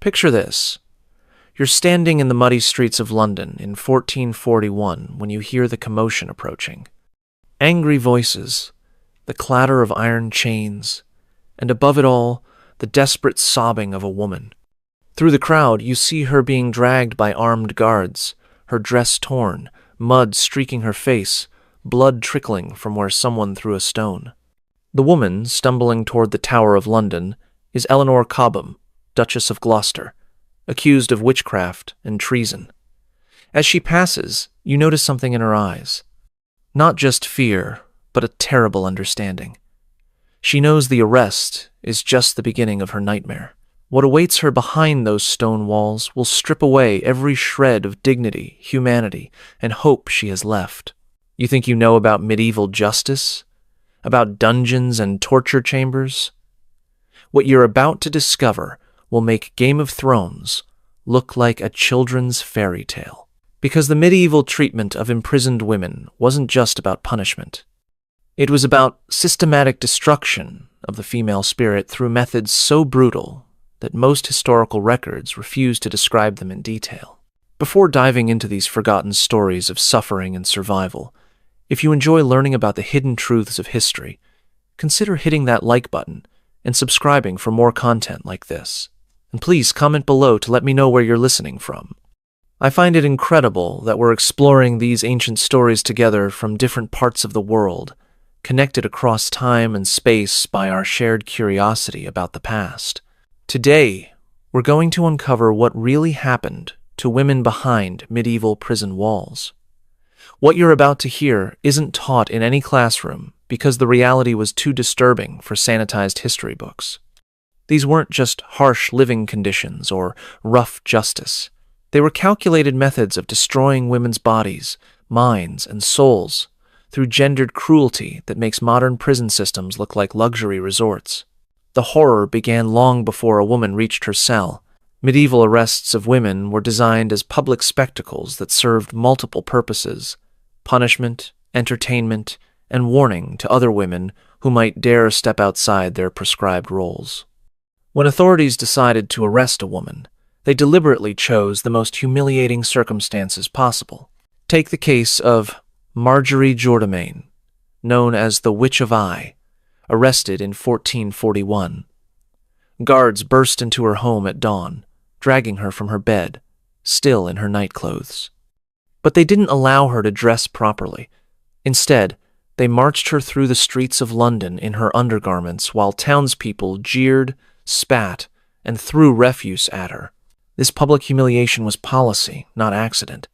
Picture this. You're standing in the muddy streets of London in 1441 when you hear the commotion approaching. Angry voices, the clatter of iron chains, and above it all, the desperate sobbing of a woman. Through the crowd, you see her being dragged by armed guards, her dress torn, mud streaking her face, blood trickling from where someone threw a stone. The woman, stumbling toward the Tower of London, is Eleanor Cobham, Duchess of Gloucester, accused of witchcraft and treason. As she passes, you notice something in her eyes. Not just fear, but a terrible understanding. She knows the arrest is just the beginning of her nightmare. What awaits her behind those stone walls will strip away every shred of dignity, humanity, and hope she has left. You think you know about medieval justice? About dungeons and torture chambers? What you're about to discover will make Game of Thrones look like a children's fairy tale. Because the medieval treatment of imprisoned women wasn't just about punishment. It was about systematic destruction of the female spirit through methods so brutal that most historical records refuse to describe them in detail. Before diving into these forgotten stories of suffering and survival, if you enjoy learning about the hidden truths of history, consider hitting that like button and subscribing for more content like this. And please comment below to let me know where you're listening from. I find it incredible that we're exploring these ancient stories together from different parts of the world, connected across time and space by our shared curiosity about the past. Today, we're going to uncover what really happened to women behind medieval prison walls. What you're about to hear isn't taught in any classroom because the reality was too disturbing for sanitized history books. These weren't just harsh living conditions or rough justice. They were calculated methods of destroying women's bodies, minds, and souls through gendered cruelty that makes modern prison systems look like luxury resorts. The horror began long before a woman reached her cell. Medieval arrests of women were designed as public spectacles that served multiple purposes: punishment, entertainment, and warning to other women who might dare step outside their prescribed roles. When authorities decided to arrest a woman, they deliberately chose the most humiliating circumstances possible. Take the case of Marjorie Jourdamain, known as the Witch of Eye, arrested in 1441. Guards burst into her home at dawn, dragging her from her bed, still in her nightclothes. But they didn't allow her to dress properly. Instead, they marched her through the streets of London in her undergarments while townspeople jeered, spat, and threw refuse at her. This public humiliation was policy, not accident.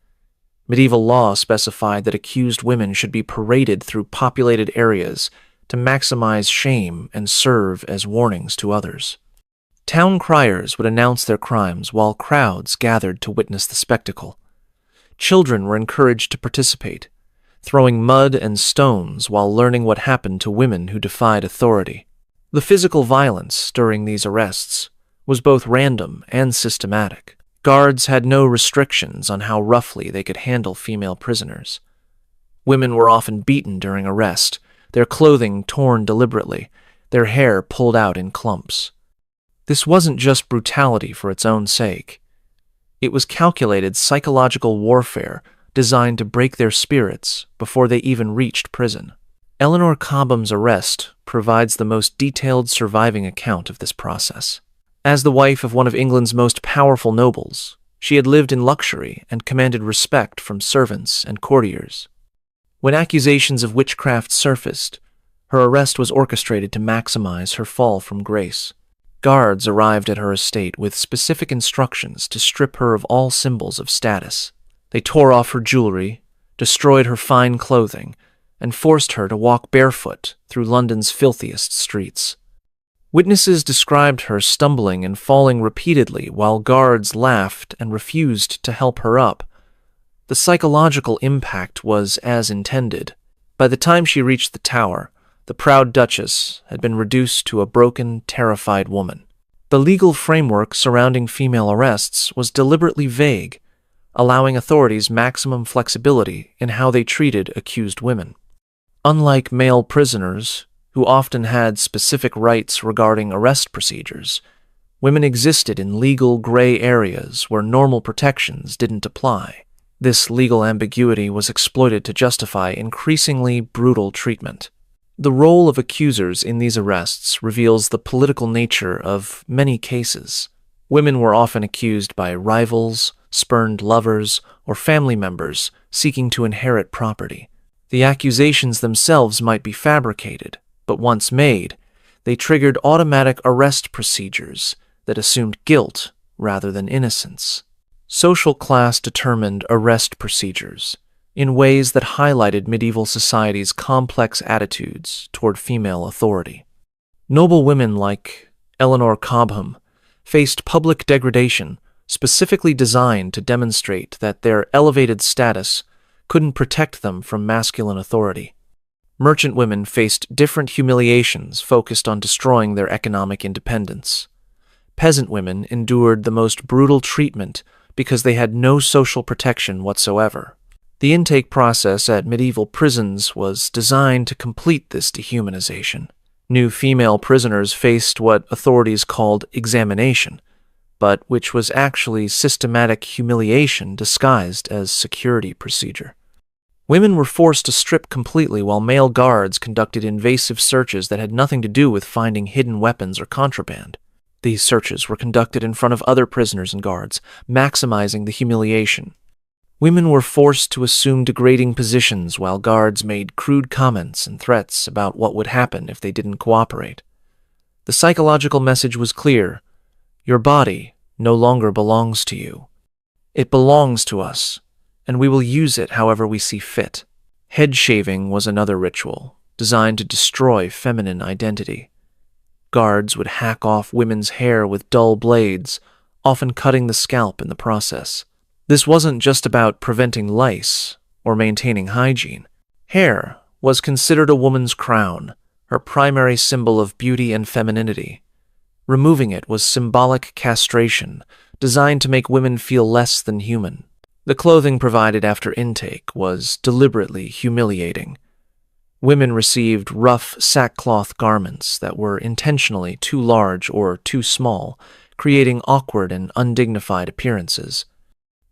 Medieval law specified that accused women should be paraded through populated areas to maximize shame and serve as warnings to others. Town criers would announce their crimes while crowds gathered to witness the spectacle. Children were encouraged to participate, throwing mud and stones while learning what happened to women who defied authority. The physical violence during these arrests was both random and systematic. Guards had no restrictions on how roughly they could handle female prisoners. Women were often beaten during arrest, their clothing torn deliberately, their hair pulled out in clumps. This wasn't just brutality for its own sake. It was calculated psychological warfare designed to break their spirits before they even reached prison. Eleanor Cobham's arrest provides the most detailed surviving account of this process. As the wife of one of England's most powerful nobles, she had lived in luxury and commanded respect from servants and courtiers. When accusations of witchcraft surfaced, her arrest was orchestrated to maximize her fall from grace. Guards arrived at her estate with specific instructions to strip her of all symbols of status. They tore off her jewelry, destroyed her fine clothing, and forced her to walk barefoot through London's filthiest streets. Witnesses described her stumbling and falling repeatedly while guards laughed and refused to help her up. The psychological impact was as intended. By the time she reached the tower, the proud Duchess had been reduced to a broken, terrified woman. The legal framework surrounding female arrests was deliberately vague, allowing authorities maximum flexibility in how they treated accused women. Unlike male prisoners, who often had specific rights regarding arrest procedures, Women existed in legal gray areas where normal protections didn't apply. This legal ambiguity was exploited to justify increasingly brutal treatment. The role of accusers in these arrests reveals the political nature of many cases. Women were often accused by rivals, spurned lovers, or family members seeking to inherit property. The accusations themselves might be fabricated, but once made, they triggered automatic arrest procedures that assumed guilt rather than innocence. Social class determined arrest procedures in ways that highlighted medieval society's complex attitudes toward female authority. Noble women like Eleanor Cobham faced public degradation specifically designed to demonstrate that their elevated status couldn't protect them from masculine authority. Merchant women faced different humiliations focused on destroying their economic independence. Peasant women endured the most brutal treatment because they had no social protection whatsoever. The intake process at medieval prisons was designed to complete this dehumanization. New female prisoners faced what authorities called examination, but which was actually systematic humiliation disguised as security procedure. Women were forced to strip completely while male guards conducted invasive searches that had nothing to do with finding hidden weapons or contraband. These searches were conducted in front of other prisoners and guards, maximizing the humiliation. Women were forced to assume degrading positions while guards made crude comments and threats about what would happen if they didn't cooperate. The psychological message was clear: your body no longer belongs to you. It belongs to us, and we will use it however we see fit. Head shaving was another ritual, designed to destroy feminine identity. Guards would hack off women's hair with dull blades, often cutting the scalp in the process. This wasn't just about preventing lice or maintaining hygiene. Hair was considered a woman's crown, her primary symbol of beauty and femininity. Removing it was symbolic castration, designed to make women feel less than human. The clothing provided after intake was deliberately humiliating. Women received rough sackcloth garments that were intentionally too large or too small, creating awkward and undignified appearances.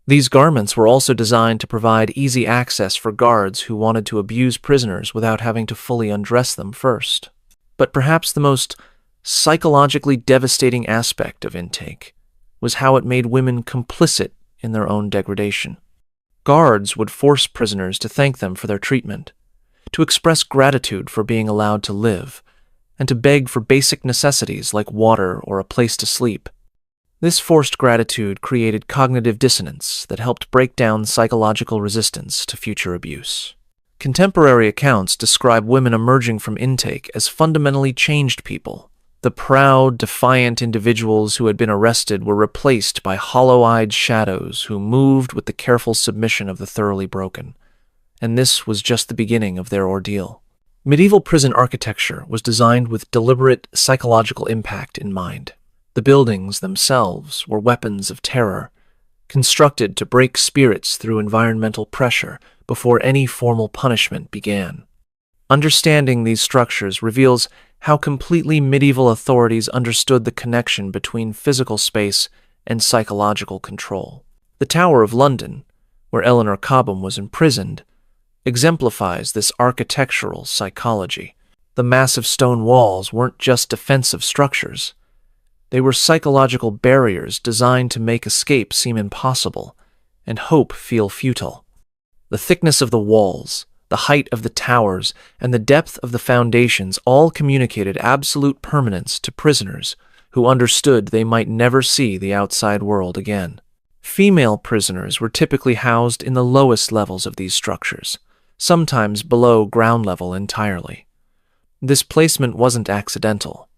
These garments were also designed to provide easy access for guards who wanted to abuse prisoners without having to fully undress them first. But perhaps the most psychologically devastating aspect of intake was how it made women complicit in their own degradation. Guards would force prisoners to thank them for their treatment, to express gratitude for being allowed to live, and to beg for basic necessities like water or a place to sleep. This forced gratitude created cognitive dissonance that helped break down psychological resistance to future abuse. Contemporary accounts describe women emerging from intake as fundamentally changed people. The proud, defiant individuals who had been arrested were replaced by hollow-eyed shadows who moved with the careful submission of the thoroughly broken. And this was just the beginning of their ordeal. Medieval prison architecture was designed with deliberate psychological impact in mind. The buildings themselves were weapons of terror, constructed to break spirits through environmental pressure before any formal punishment began. Understanding these structures reveals how completely medieval authorities understood the connection between physical space and psychological control. The Tower of London, where Eleanor Cobham was imprisoned, exemplifies this architectural psychology. The massive stone walls weren't just defensive structures. They were psychological barriers designed to make escape seem impossible and hope feel futile. The thickness of the walls, the height of the towers, and the depth of the foundations all communicated absolute permanence to prisoners who understood they might never see the outside world again. Female prisoners were typically housed in the lowest levels of these structures, sometimes below ground level entirely. This placement wasn't accidental.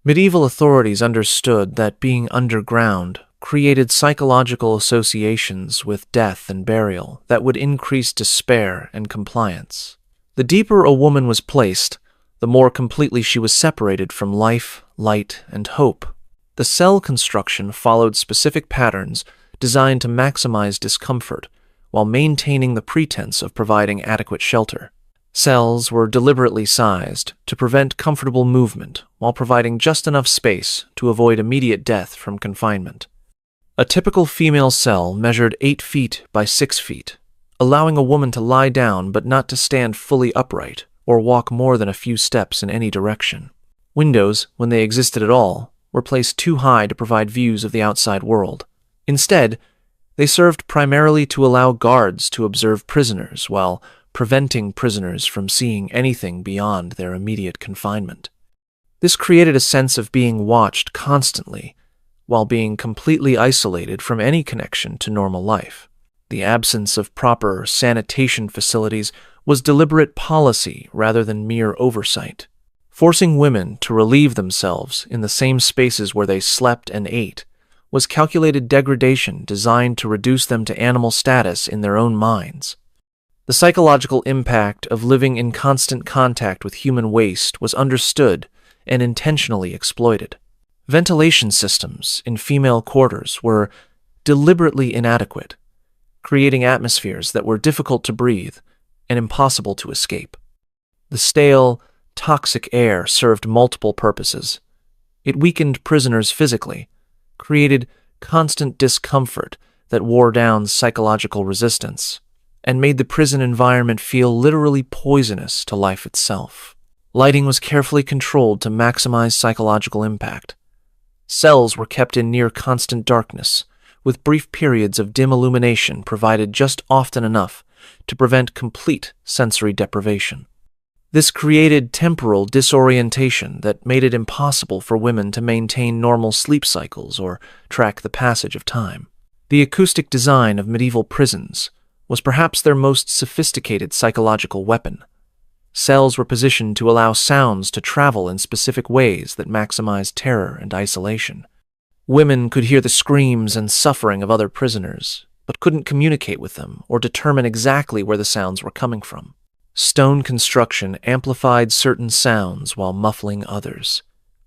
Medieval authorities understood that being underground created psychological associations with death and burial that would increase despair and compliance. The deeper a woman was placed, the more completely she was separated from life, light, and hope. The cell construction followed specific patterns designed to maximize discomfort while maintaining the pretense of providing adequate shelter. Cells were deliberately sized to prevent comfortable movement while providing just enough space to avoid immediate death from confinement. A typical female cell measured 8 feet by 6 feet, allowing a woman to lie down but not to stand fully upright or walk more than a few steps in any direction. Windows, when they existed at all, were placed too high to provide views of the outside world. Instead, they served primarily to allow guards to observe prisoners while preventing prisoners from seeing anything beyond their immediate confinement. This created a sense of being watched constantly, while being completely isolated from any connection to normal life. The absence of proper sanitation facilities was deliberate policy rather than mere oversight. Forcing women to relieve themselves in the same spaces where they slept and ate was calculated degradation designed to reduce them to animal status in their own minds. The psychological impact of living in constant contact with human waste was understood and intentionally exploited. Ventilation systems in female quarters were deliberately inadequate, creating atmospheres that were difficult to breathe and impossible to escape. The stale, toxic air served multiple purposes. It weakened prisoners physically, created constant discomfort that wore down psychological resistance, and made the prison environment feel literally poisonous to life itself. Lighting was carefully controlled to maximize psychological impact. Cells were kept in near constant darkness, with brief periods of dim illumination provided just often enough to prevent complete sensory deprivation. This created temporal disorientation that made it impossible for women to maintain normal sleep cycles or track the passage of time. The acoustic design of medieval prisons was perhaps their most sophisticated psychological weapon. Cells were positioned to allow sounds to travel in specific ways that maximized terror and isolation. Women could hear the screams and suffering of other prisoners, but couldn't communicate with them or determine exactly where the sounds were coming from. Stone construction amplified certain sounds while muffling others,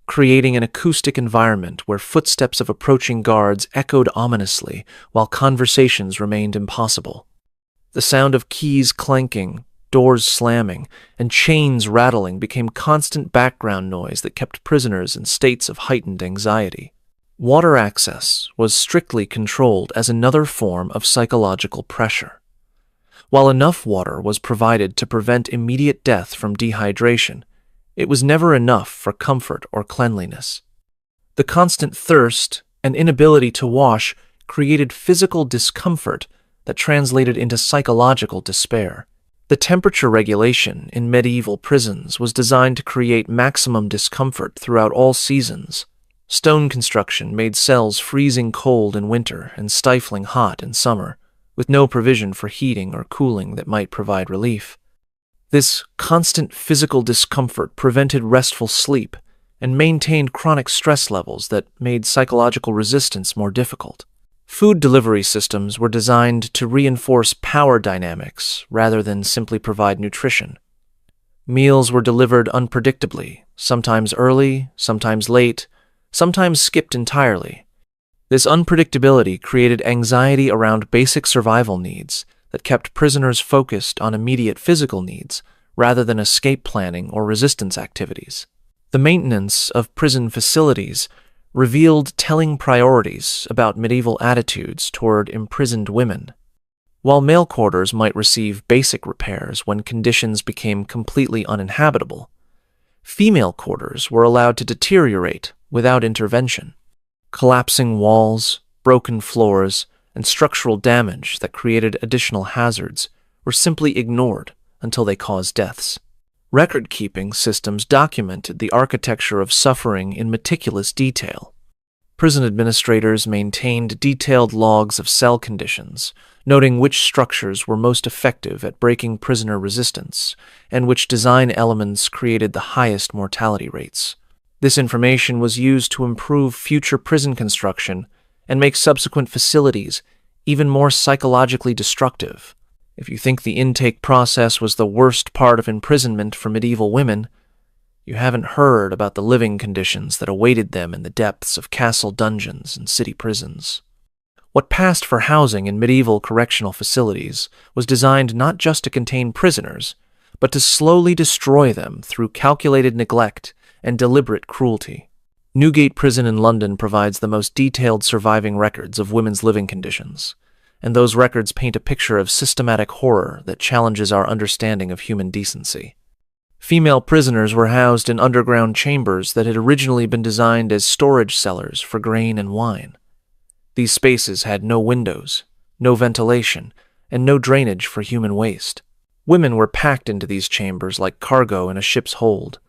creating an acoustic environment where footsteps of approaching guards echoed ominously while conversations remained impossible. The sound of keys clanking, doors slamming, and chains rattling became constant background noise that kept prisoners in states of heightened anxiety. Water access was strictly controlled as another form of psychological pressure. While enough water was provided to prevent immediate death from dehydration, it was never enough for comfort or cleanliness. The constant thirst and inability to wash created physical discomfort that translated into psychological despair. The temperature regulation in medieval prisons was designed to create maximum discomfort throughout all seasons. Stone construction made cells freezing cold in winter and stifling hot in summer, with no provision for heating or cooling that might provide relief. This constant physical discomfort prevented restful sleep and maintained chronic stress levels that made psychological resistance more difficult. Food delivery systems were designed to reinforce power dynamics rather than simply provide nutrition. Meals were delivered unpredictably, sometimes early, sometimes late, sometimes skipped entirely. This unpredictability created anxiety around basic survival needs that kept prisoners focused on immediate physical needs rather than escape planning or resistance activities. The maintenance of prison facilities revealed telling priorities about medieval attitudes toward imprisoned women. While male quarters might receive basic repairs when conditions became completely uninhabitable, female quarters were allowed to deteriorate without intervention. Collapsing walls, broken floors, and structural damage that created additional hazards were simply ignored until they caused deaths. Record-keeping systems documented the architecture of suffering in meticulous detail. Prison administrators maintained detailed logs of cell conditions, noting which structures were most effective at breaking prisoner resistance and which design elements created the highest mortality rates. This information was used to improve future prison construction and make subsequent facilities even more psychologically destructive. If you think the intake process was the worst part of imprisonment for medieval women, you haven't heard about the living conditions that awaited them in the depths of castle dungeons and city prisons. What passed for housing in medieval correctional facilities was designed not just to contain prisoners, but to slowly destroy them through calculated neglect and deliberate cruelty. Newgate Prison in London provides the most detailed surviving records of women's living conditions, and those records paint a picture of systematic horror that challenges our understanding of human decency. Female prisoners were housed in underground chambers that had originally been designed as storage cellars for grain and wine. These spaces had no windows, no ventilation, and no drainage for human waste. Women were packed into these chambers like cargo in a ship's hold.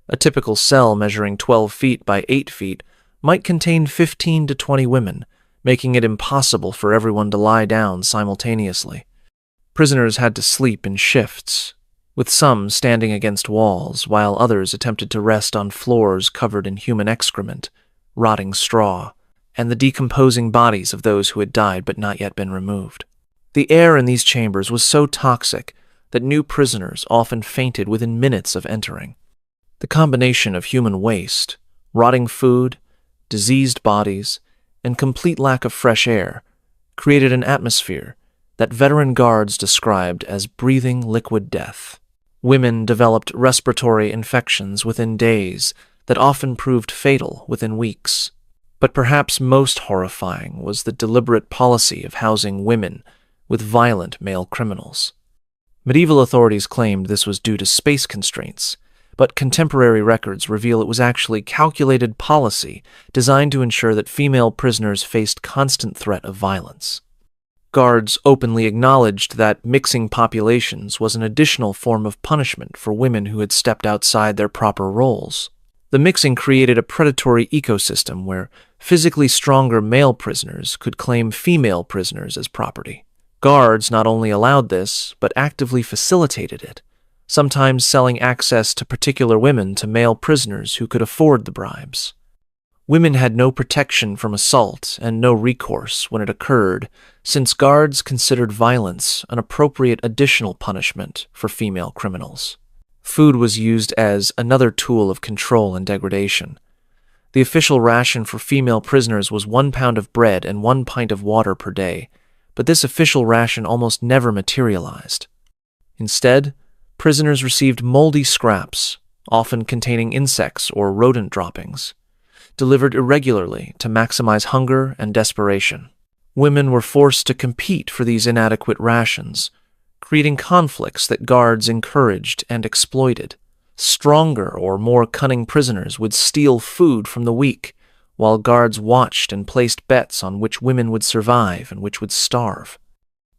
A typical cell measuring 12 feet by 8 feet might contain 15 to 20 women, making it impossible for everyone to lie down simultaneously. Prisoners had to sleep in shifts, with some standing against walls, while others attempted to rest on floors covered in human excrement, rotting straw, and the decomposing bodies of those who had died but not yet been removed. The air in these chambers was so toxic that new prisoners often fainted within minutes of entering. The combination of human waste, rotting food, diseased bodies, and complete lack of fresh air created an atmosphere that veteran guards described as breathing liquid death. Women developed respiratory infections within days that often proved fatal within weeks. But perhaps most horrifying was the deliberate policy of housing women with violent male criminals. Medieval authorities claimed this was due to space constraints, but contemporary records reveal it was actually calculated policy designed to ensure that female prisoners faced constant threat of violence. Guards openly acknowledged that mixing populations was an additional form of punishment for women who had stepped outside their proper roles. The mixing created a predatory ecosystem where physically stronger male prisoners could claim female prisoners as property. Guards not only allowed this, but actively facilitated it, sometimes selling access to particular women to male prisoners who could afford the bribes. Women had no protection from assault and no recourse when it occurred, since guards considered violence an appropriate additional punishment for female criminals. Food was used as another tool of control and degradation. The official ration for female prisoners was 1 pound of bread and 1 pint of water per day, but this official ration almost never materialized. Instead, prisoners received moldy scraps, often containing insects or rodent droppings, delivered irregularly to maximize hunger and desperation. Women were forced to compete for these inadequate rations, creating conflicts that guards encouraged and exploited. Stronger or more cunning prisoners would steal food from the weak, while guards watched and placed bets on which women would survive and which would starve.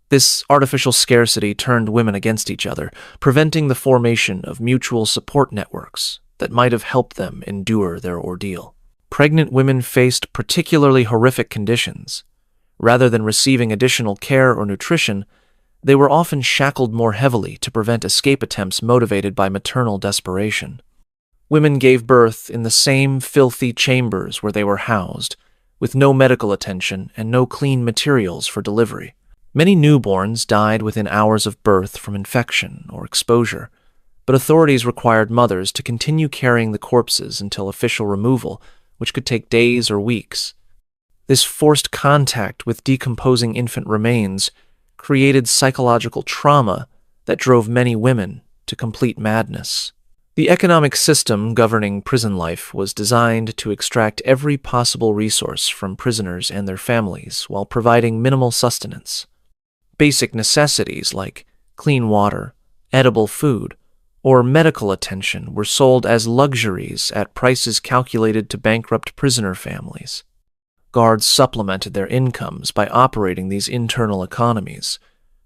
This artificial scarcity turned women against each other, preventing the formation of mutual support networks that might have helped them endure their ordeal. Pregnant women faced particularly horrific conditions. Rather than receiving additional care or nutrition, they were often shackled more heavily to prevent escape attempts motivated by maternal desperation. Women gave birth in the same filthy chambers where they were housed, with no medical attention and no clean materials for delivery. Many newborns died within hours of birth from infection or exposure, but authorities required mothers to continue carrying the corpses until official removal, which could take days or weeks. This forced contact with decomposing infant remains created psychological trauma that drove many women to complete madness. The economic system governing prison life was designed to extract every possible resource from prisoners and their families while providing minimal sustenance. Basic necessities like clean water, edible food, or medical attention were sold as luxuries at prices calculated to bankrupt prisoner families. Guards supplemented their incomes by operating these internal economies,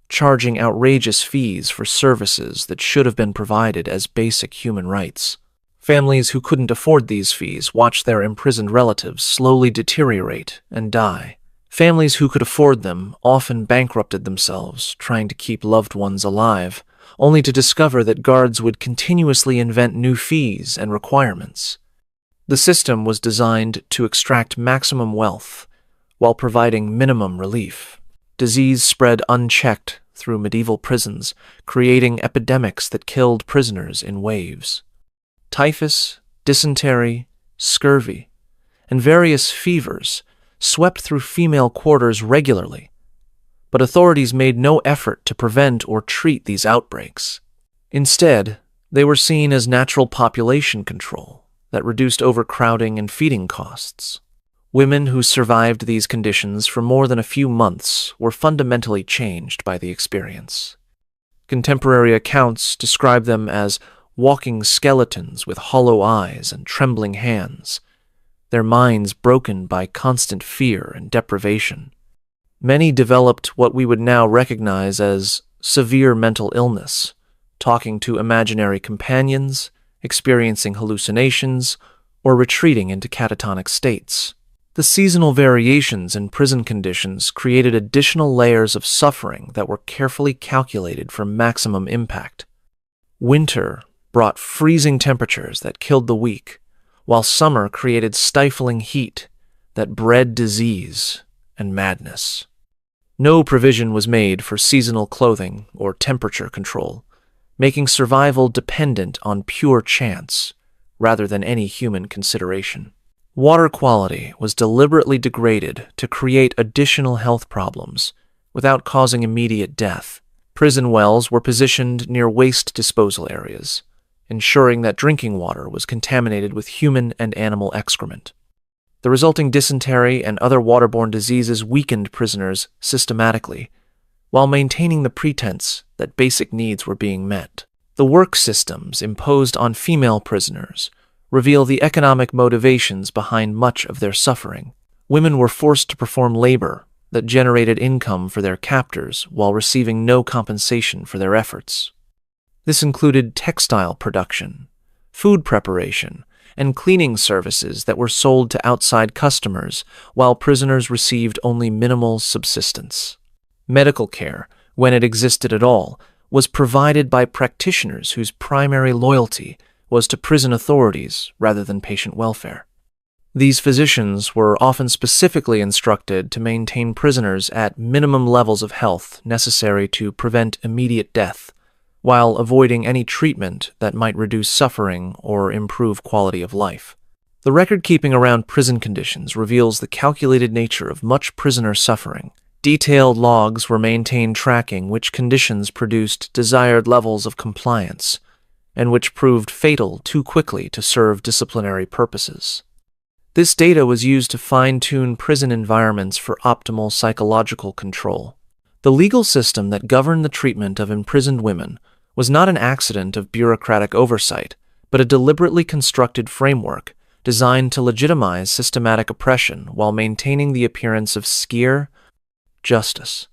charging outrageous fees for services that should have been provided as basic human rights. Families who couldn't afford these fees watched their imprisoned relatives slowly deteriorate and die. Families who could afford them often bankrupted themselves, trying to keep loved ones alive, only to discover that guards would continuously invent new fees and requirements. The system was designed to extract maximum wealth while providing minimum relief. Disease spread unchecked through medieval prisons, creating epidemics that killed prisoners in waves. Typhus, dysentery, scurvy, and various fevers swept through female quarters regularly, but authorities made no effort to prevent or treat these outbreaks. Instead, they were seen as natural population control that reduced overcrowding and feeding costs. Women who survived these conditions for more than a few months were fundamentally changed by the experience. Contemporary accounts describe them as walking skeletons with hollow eyes and trembling hands, their minds broken by constant fear and deprivation. Many developed what we would now recognize as severe mental illness, talking to imaginary companions, experiencing hallucinations, or retreating into catatonic states. The seasonal variations in prison conditions created additional layers of suffering that were carefully calculated for maximum impact. Winter brought freezing temperatures that killed the weak, while summer created stifling heat that bred disease and madness. No provision was made for seasonal clothing or temperature control, making survival dependent on pure chance rather than any human consideration. Water quality was deliberately degraded to create additional health problems without causing immediate death. Prison wells were positioned near waste disposal areas, ensuring that drinking water was contaminated with human and animal excrement. The resulting dysentery and other waterborne diseases weakened prisoners systematically, while maintaining the pretense that basic needs were being met. The work systems imposed on female prisoners reveal the economic motivations behind much of their suffering. Women were forced to perform labor that generated income for their captors while receiving no compensation for their efforts. This included textile production, food preparation, and cleaning services that were sold to outside customers while prisoners received only minimal subsistence. Medical care, when it existed at all, was provided by practitioners whose primary loyalty was to prison authorities rather than patient welfare. These physicians were often specifically instructed to maintain prisoners at minimum levels of health necessary to prevent immediate death, while avoiding any treatment that might reduce suffering or improve quality of life. The record-keeping around prison conditions reveals the calculated nature of much prisoner suffering. Detailed logs were maintained tracking which conditions produced desired levels of compliance, and which proved fatal too quickly to serve disciplinary purposes. This data was used to fine-tune prison environments for optimal psychological control. The legal system that governed the treatment of imprisoned women was not an accident of bureaucratic oversight, but a deliberately constructed framework designed to legitimize systematic oppression while maintaining the appearance of justice.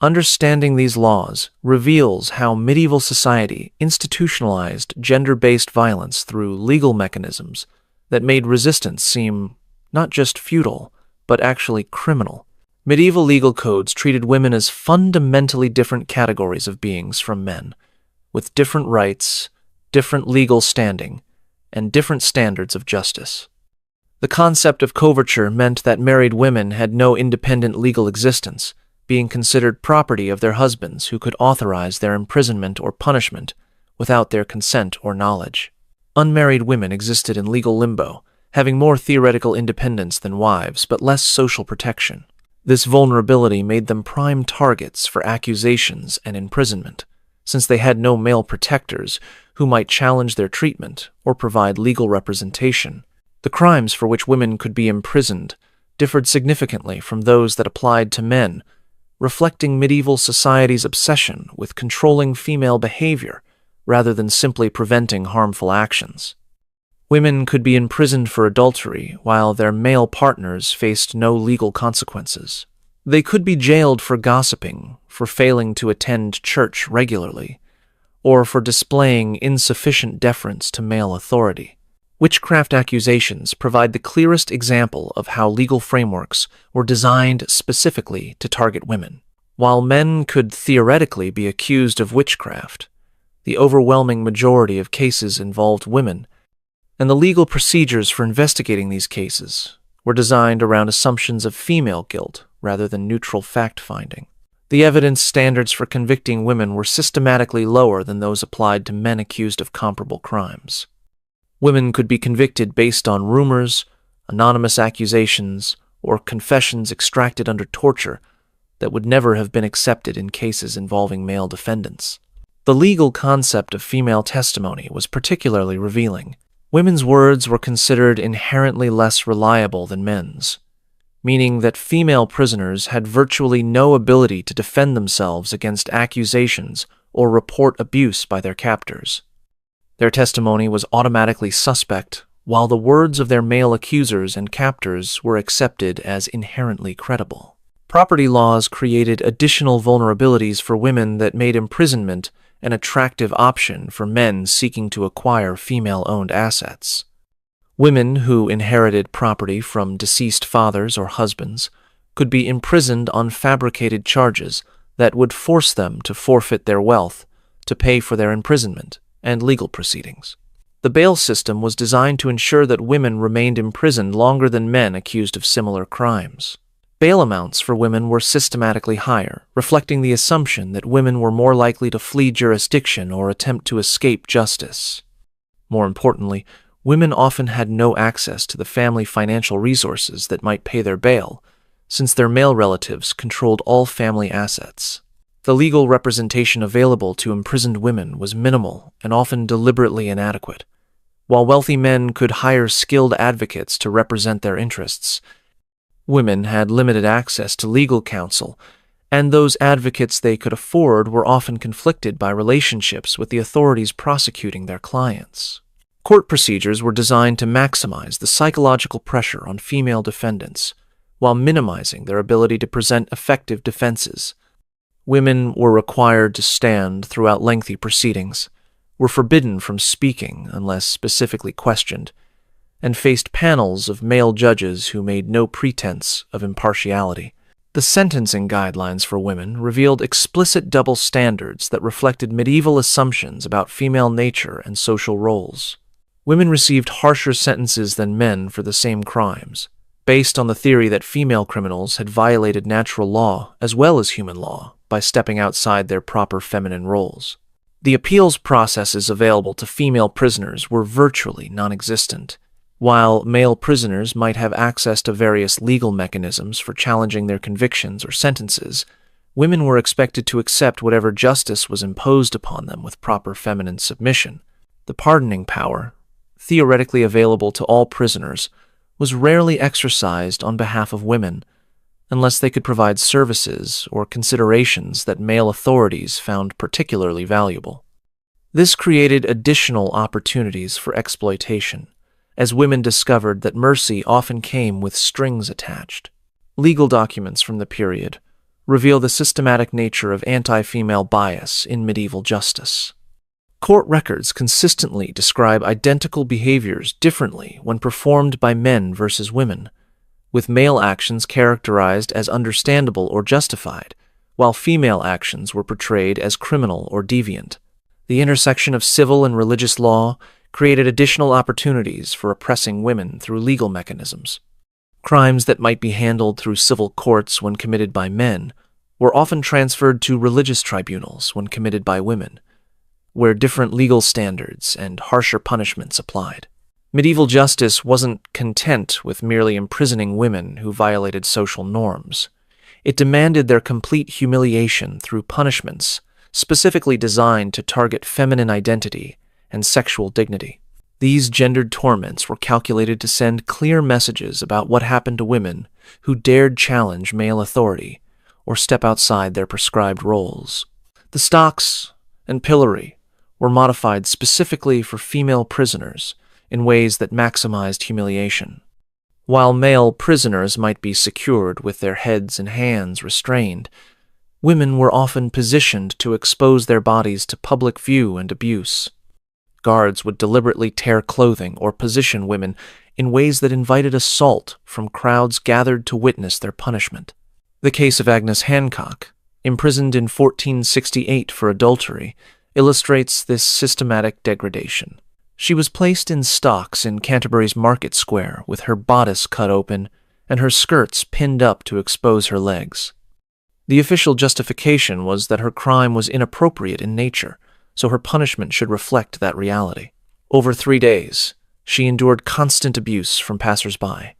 Understanding these laws reveals how medieval society institutionalized gender-based violence through legal mechanisms that made resistance seem not just futile, but actually criminal. Medieval legal codes treated women as fundamentally different categories of beings from men, with different rights, different legal standing, and different standards of justice. The concept of coverture meant that married women had no independent legal existence, being considered property of their husbands who could authorize their imprisonment or punishment without their consent or knowledge. Unmarried women existed in legal limbo, having more theoretical independence than wives but less social protection. This vulnerability made them prime targets for accusations and imprisonment, since they had no male protectors who might challenge their treatment or provide legal representation. The crimes for which women could be imprisoned differed significantly from those that applied to men, reflecting medieval society's obsession with controlling female behavior rather than simply preventing harmful actions. Women could be imprisoned for adultery while their male partners faced no legal consequences. They could be jailed for gossiping, for failing to attend church regularly, or for displaying insufficient deference to male authority. Witchcraft accusations provide the clearest example of how legal frameworks were designed specifically to target women. While men could theoretically be accused of witchcraft, the overwhelming majority of cases involved women, and the legal procedures for investigating these cases were designed around assumptions of female guilt rather than neutral fact-finding. The evidence standards for convicting women were systematically lower than those applied to men accused of comparable crimes. Women could be convicted based on rumors, anonymous accusations, or confessions extracted under torture that would never have been accepted in cases involving male defendants. The legal concept of female testimony was particularly revealing. Women's words were considered inherently less reliable than men's, meaning that female prisoners had virtually no ability to defend themselves against accusations or report abuse by their captors. Their testimony was automatically suspect, while the words of their male accusers and captors were accepted as inherently credible. Property laws created additional vulnerabilities for women that made imprisonment an attractive option for men seeking to acquire female-owned assets. Women who inherited property from deceased fathers or husbands could be imprisoned on fabricated charges that would force them to forfeit their wealth to pay for their imprisonment and legal proceedings. The bail system was designed to ensure that women remained imprisoned longer than men accused of similar crimes. Bail amounts for women were systematically higher, reflecting the assumption that women were more likely to flee jurisdiction or attempt to escape justice. More importantly, women often had no access to the family financial resources that might pay their bail, since their male relatives controlled all family assets. The legal representation available to imprisoned women was minimal and often deliberately inadequate. While wealthy men could hire skilled advocates to represent their interests, women had limited access to legal counsel, and those advocates they could afford were often conflicted by relationships with the authorities prosecuting their clients. Court procedures were designed to maximize the psychological pressure on female defendants, while minimizing their ability to present effective defenses. Women were required to stand throughout lengthy proceedings, were forbidden from speaking unless specifically questioned, and faced panels of male judges who made no pretense of impartiality. The sentencing guidelines for women revealed explicit double standards that reflected medieval assumptions about female nature and social roles. Women received harsher sentences than men for the same crimes, based on the theory that female criminals had violated natural law as well as human law by stepping outside their proper feminine roles. The appeals processes available to female prisoners were virtually non-existent. While male prisoners might have access to various legal mechanisms for challenging their convictions or sentences, women were expected to accept whatever justice was imposed upon them with proper feminine submission. The pardoning power, theoretically available to all prisoners, was rarely exercised on behalf of women, unless they could provide services or considerations that male authorities found particularly valuable. This created additional opportunities for exploitation, as women discovered that mercy often came with strings attached. Legal documents from the period reveal the systematic nature of anti-female bias in medieval justice. Court records consistently describe identical behaviors differently when performed by men versus women, with male actions characterized as understandable or justified, while female actions were portrayed as criminal or deviant. The intersection of civil and religious law created additional opportunities for oppressing women through legal mechanisms. Crimes that might be handled through civil courts when committed by men were often transferred to religious tribunals when committed by women, where different legal standards and harsher punishments applied. Medieval justice wasn't content with merely imprisoning women who violated social norms. It demanded their complete humiliation through punishments specifically designed to target feminine identity and sexual dignity. These gendered torments were calculated to send clear messages about what happened to women who dared challenge male authority or step outside their prescribed roles. The stocks and pillory were modified specifically for female prisoners in ways that maximized humiliation. While male prisoners might be secured with their heads and hands restrained, women were often positioned to expose their bodies to public view and abuse. Guards would deliberately tear clothing or position women in ways that invited assault from crowds gathered to witness their punishment. The case of Agnes Hancock, imprisoned in 1468 for adultery, illustrates this systematic degradation. She was placed in stocks in Canterbury's Market Square with her bodice cut open and her skirts pinned up to expose her legs. The official justification was that her crime was inappropriate in nature, so her punishment should reflect that reality. Over 3 days, she endured constant abuse from passers-by,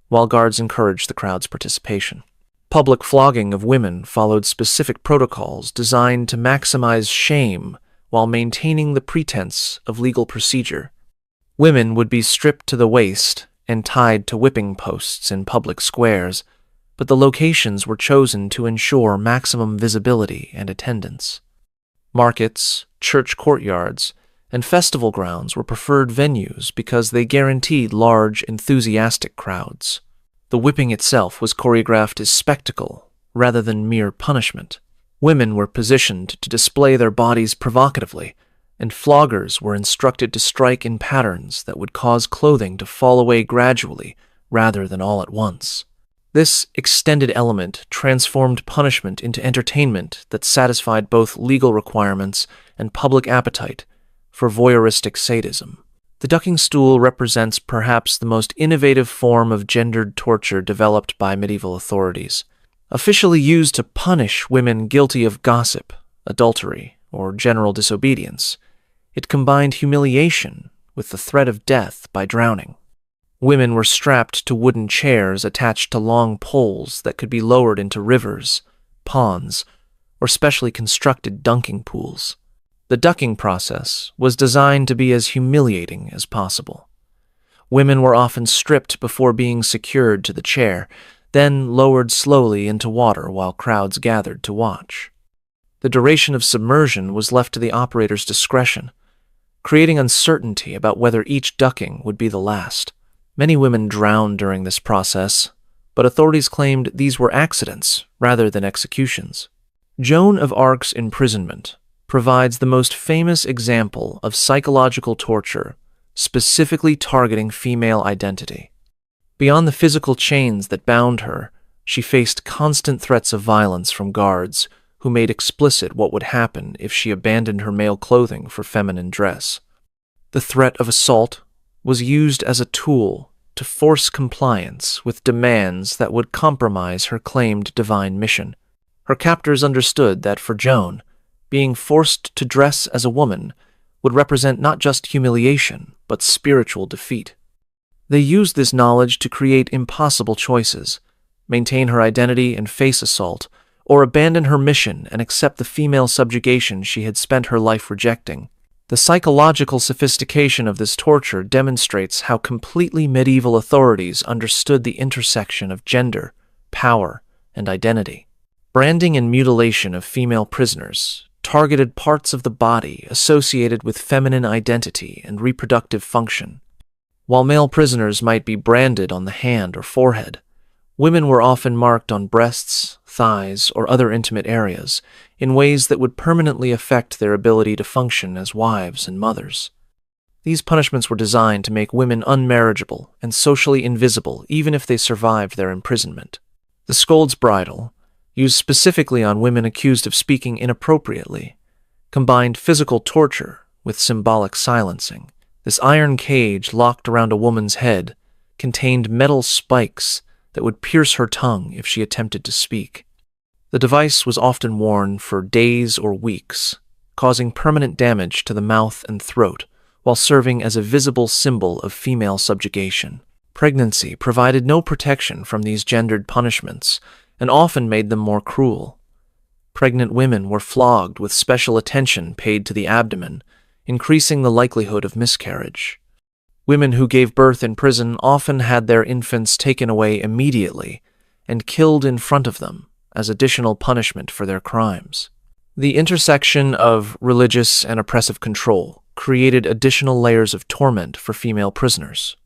while guards encouraged the crowd's participation. Public flogging of women followed specific protocols designed to maximize shame while maintaining the pretense of legal procedure. Women would be stripped to the waist and tied to whipping posts in public squares, but the locations were chosen to ensure maximum visibility and attendance. Markets, church courtyards, and festival grounds were preferred venues because they guaranteed large, enthusiastic crowds. The whipping itself was choreographed as spectacle rather than mere punishment. Women were positioned to display their bodies provocatively, and floggers were instructed to strike in patterns that would cause clothing to fall away gradually rather than all at once. This extended element transformed punishment into entertainment that satisfied both legal requirements and public appetite for voyeuristic sadism. The ducking stool represents perhaps the most innovative form of gendered torture developed by medieval authorities. Officially used to punish women guilty of gossip, adultery, or general disobedience, it combined humiliation with the threat of death by drowning. Women were strapped to wooden chairs attached to long poles that could be lowered into rivers, ponds, or specially constructed dunking pools. The ducking process was designed to be as humiliating as possible. Women were often stripped before being secured to the chair, then lowered slowly into water while crowds gathered to watch. The duration of submersion was left to the operator's discretion, creating uncertainty about whether each ducking would be the last. Many women drowned during this process, but authorities claimed these were accidents rather than executions. Joan of Arc's imprisonment provides the most famous example of psychological torture, specifically targeting female identity. Beyond the physical chains that bound her, she faced constant threats of violence from guards who made explicit what would happen if she abandoned her male clothing for feminine dress. The threat of assault was used as a tool to force compliance with demands that would compromise her claimed divine mission. Her captors understood that for Joan, being forced to dress as a woman would represent not just humiliation, but spiritual defeat. They used this knowledge to create impossible choices, maintain her identity and face assault, or abandon her mission and accept the female subjugation she had spent her life rejecting. The psychological sophistication of this torture demonstrates how completely medieval authorities understood the intersection of gender, power, and identity. Branding and mutilation of female prisoners targeted parts of the body associated with feminine identity and reproductive function. While male prisoners might be branded on the hand or forehead, women were often marked on breasts, thighs, or other intimate areas in ways that would permanently affect their ability to function as wives and mothers. These punishments were designed to make women unmarriageable and socially invisible even if they survived their imprisonment. The scold's bridle, used specifically on women accused of speaking inappropriately, combined physical torture with symbolic silencing. This iron cage locked around a woman's head contained metal spikes that would pierce her tongue if she attempted to speak. The device was often worn for days or weeks, causing permanent damage to the mouth and throat, while serving as a visible symbol of female subjugation. Pregnancy provided no protection from these gendered punishments, and often made them more cruel. Pregnant women were flogged with special attention paid to the abdomen, increasing the likelihood of miscarriage. Women who gave birth in prison often had their infants taken away immediately and killed in front of them as additional punishment for their crimes. The intersection of religious and oppressive control created additional layers of torment for female prisoners.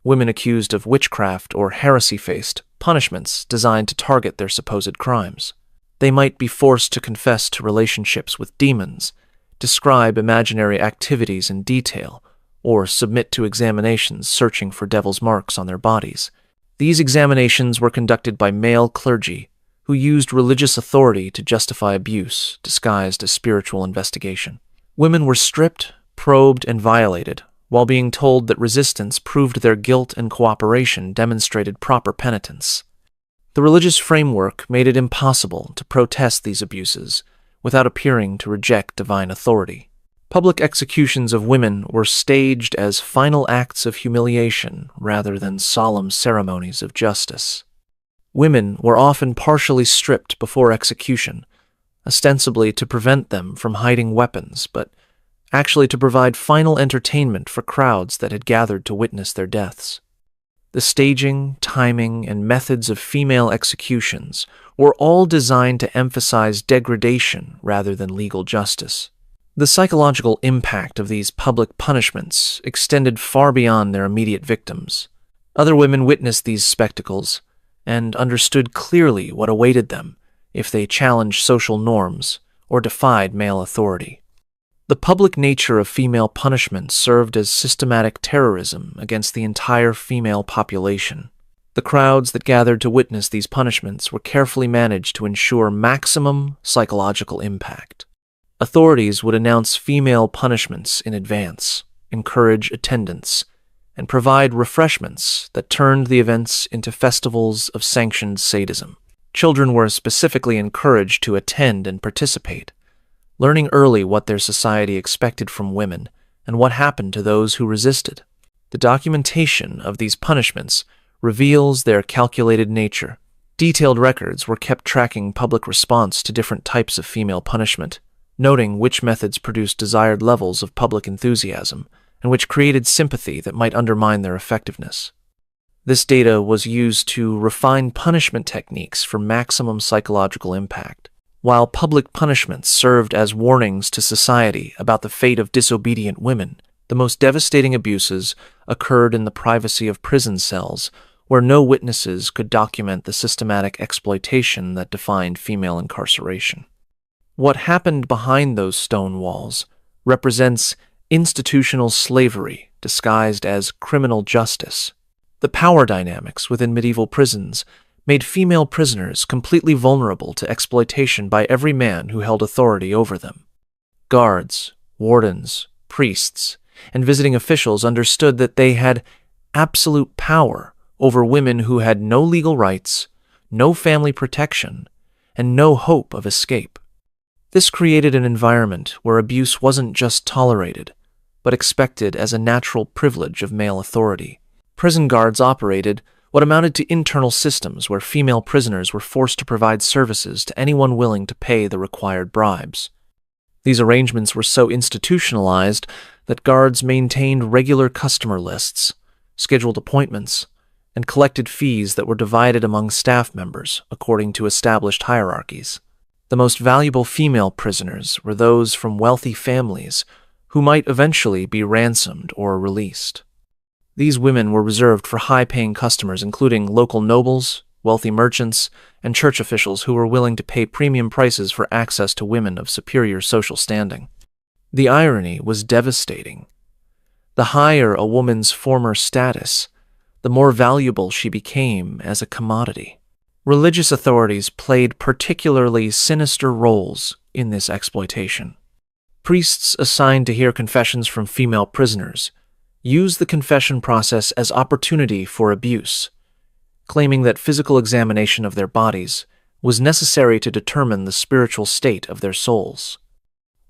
Women accused of witchcraft or heresy faced punishments designed to target their supposed crimes. They might be forced to confess to relationships with demons, describe imaginary activities in detail, or submit to examinations searching for devil's marks on their bodies. These examinations were conducted by male clergy who used religious authority to justify abuse disguised as spiritual investigation. Women were stripped, probed, and violated, while being told that resistance proved their guilt and cooperation demonstrated proper penitence. The religious framework made it impossible to protest these abuses without appearing to reject divine authority. Public executions of women were staged as final acts of humiliation rather than solemn ceremonies of justice. Women were often partially stripped before execution, ostensibly to prevent them from hiding weapons, but actually to provide final entertainment for crowds that had gathered to witness their deaths. The staging, timing, and methods of female executions were all designed to emphasize degradation rather than legal justice. The psychological impact of these public punishments extended far beyond their immediate victims. Other women witnessed these spectacles and understood clearly what awaited them if they challenged social norms or defied male authority. The public nature of female punishment served as systematic terrorism against the entire female population. The crowds that gathered to witness these punishments were carefully managed to ensure maximum psychological impact. Authorities would announce female punishments in advance, encourage attendance, and provide refreshments that turned the events into festivals of sanctioned sadism. Children were specifically encouraged to attend and participate, learning early what their society expected from women and what happened to those who resisted. The documentation of these punishments reveals their calculated nature. Detailed records were kept tracking public response to different types of female punishment, noting which methods produced desired levels of public enthusiasm and which created sympathy that might undermine their effectiveness. This data was used to refine punishment techniques for maximum psychological impact. While public punishments served as warnings to society about the fate of disobedient women, the most devastating abuses occurred in the privacy of prison cells, where no witnesses could document the systematic exploitation that defined female incarceration. What happened behind those stone walls represents institutional slavery disguised as criminal justice. The power dynamics within medieval prisons made female prisoners completely vulnerable to exploitation by every man who held authority over them. Guards, wardens, priests, and visiting officials understood that they had absolute power over women who had no legal rights, no family protection, and no hope of escape. This created an environment where abuse wasn't just tolerated, but expected as a natural privilege of male authority. Prison guards operated what amounted to internal systems where female prisoners were forced to provide services to anyone willing to pay the required bribes. These arrangements were so institutionalized that guards maintained regular customer lists, scheduled appointments, and collected fees that were divided among staff members according to established hierarchies. The most valuable female prisoners were those from wealthy families who might eventually be ransomed or released. These women were reserved for high-paying customers, including local nobles, wealthy merchants, and church officials who were willing to pay premium prices for access to women of superior social standing. The irony was devastating. The higher a woman's former status, the more valuable she became as a commodity. Religious authorities played particularly sinister roles in this exploitation. Priests assigned to hear confessions from female prisoners used the confession process as opportunity for abuse, claiming that physical examination of their bodies was necessary to determine the spiritual state of their souls.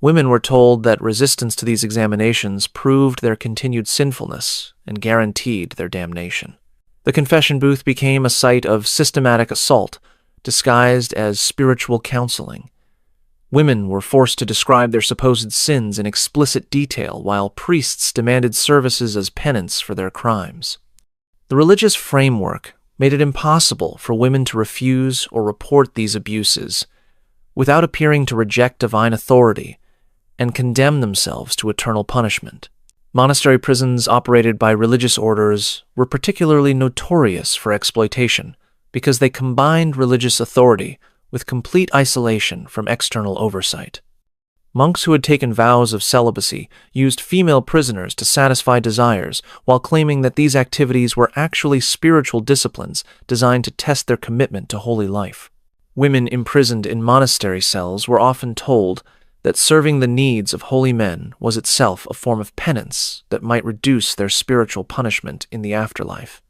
Women were told that resistance to these examinations proved their continued sinfulness and guaranteed their damnation. The confession booth became a site of systematic assault, disguised as spiritual counseling. Women were forced to describe their supposed sins in explicit detail, while priests demanded services as penance for their crimes. The religious framework made it impossible for women to refuse or report these abuses without appearing to reject divine authority and condemn themselves to eternal punishment. Monastery prisons operated by religious orders were particularly notorious for exploitation because they combined religious authority with complete isolation from external oversight. Monks who had taken vows of celibacy used female prisoners to satisfy desires while claiming that these activities were actually spiritual disciplines designed to test their commitment to holy life. Women imprisoned in monastery cells were often told that serving the needs of holy men was itself a form of penance that might reduce their spiritual punishment in the afterlife.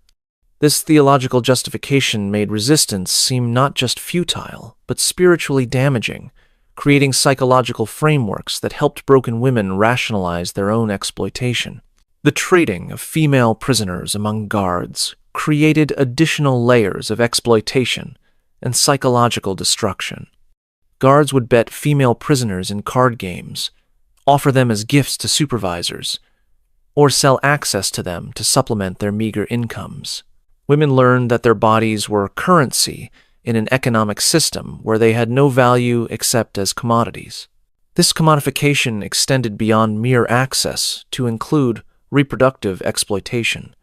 This theological justification made resistance seem not just futile, but spiritually damaging, creating psychological frameworks that helped broken women rationalize their own exploitation. The trading of female prisoners among guards created additional layers of exploitation and psychological destruction. Guards would bet female prisoners in card games, offer them as gifts to supervisors, or sell access to them to supplement their meager incomes. Women learned that their bodies were currency in an economic system where they had no value except as commodities. This commodification extended beyond mere access to include reproductive exploitation.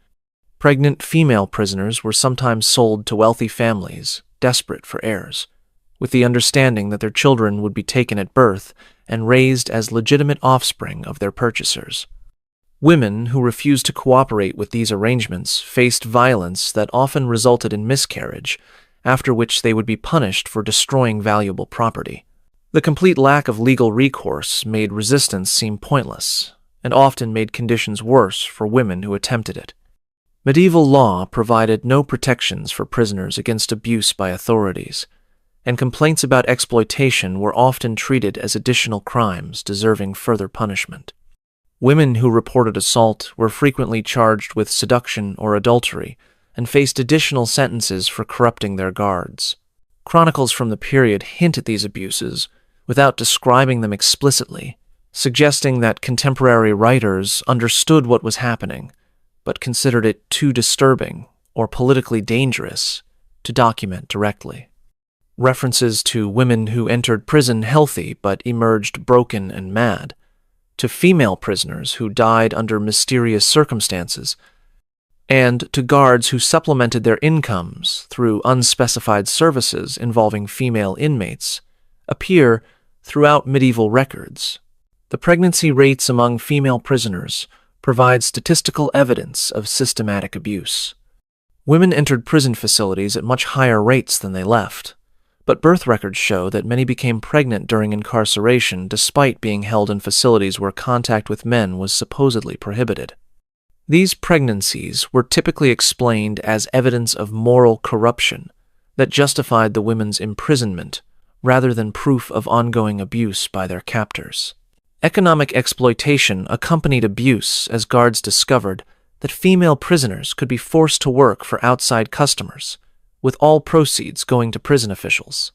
Pregnant female prisoners were sometimes sold to wealthy families, desperate for heirs, with the understanding that their children would be taken at birth and raised as legitimate offspring of their purchasers. Women who refused to cooperate with these arrangements faced violence that often resulted in miscarriage, after which they would be punished for destroying valuable property. The complete lack of legal recourse made resistance seem pointless, and often made conditions worse for women who attempted it. Medieval law provided no protections for prisoners against abuse by authorities, and complaints about exploitation were often treated as additional crimes deserving further punishment. Women who reported assault were frequently charged with seduction or adultery and faced additional sentences for corrupting their guards. Chronicles from the period hint at these abuses without describing them explicitly, suggesting that contemporary writers understood what was happening, but considered it too disturbing or politically dangerous to document directly. References to women who entered prison healthy but emerged broken and mad, to female prisoners who died under mysterious circumstances, and to guards who supplemented their incomes through unspecified services involving female inmates, appear throughout medieval records. The pregnancy rates among female prisoners provide statistical evidence of systematic abuse. Women entered prison facilities at much higher rates than they left, but birth records show that many became pregnant during incarceration despite being held in facilities where contact with men was supposedly prohibited. These pregnancies were typically explained as evidence of moral corruption that justified the women's imprisonment rather than proof of ongoing abuse by their captors. Economic exploitation accompanied abuse as guards discovered that female prisoners could be forced to work for outside customers, with all proceeds going to prison officials.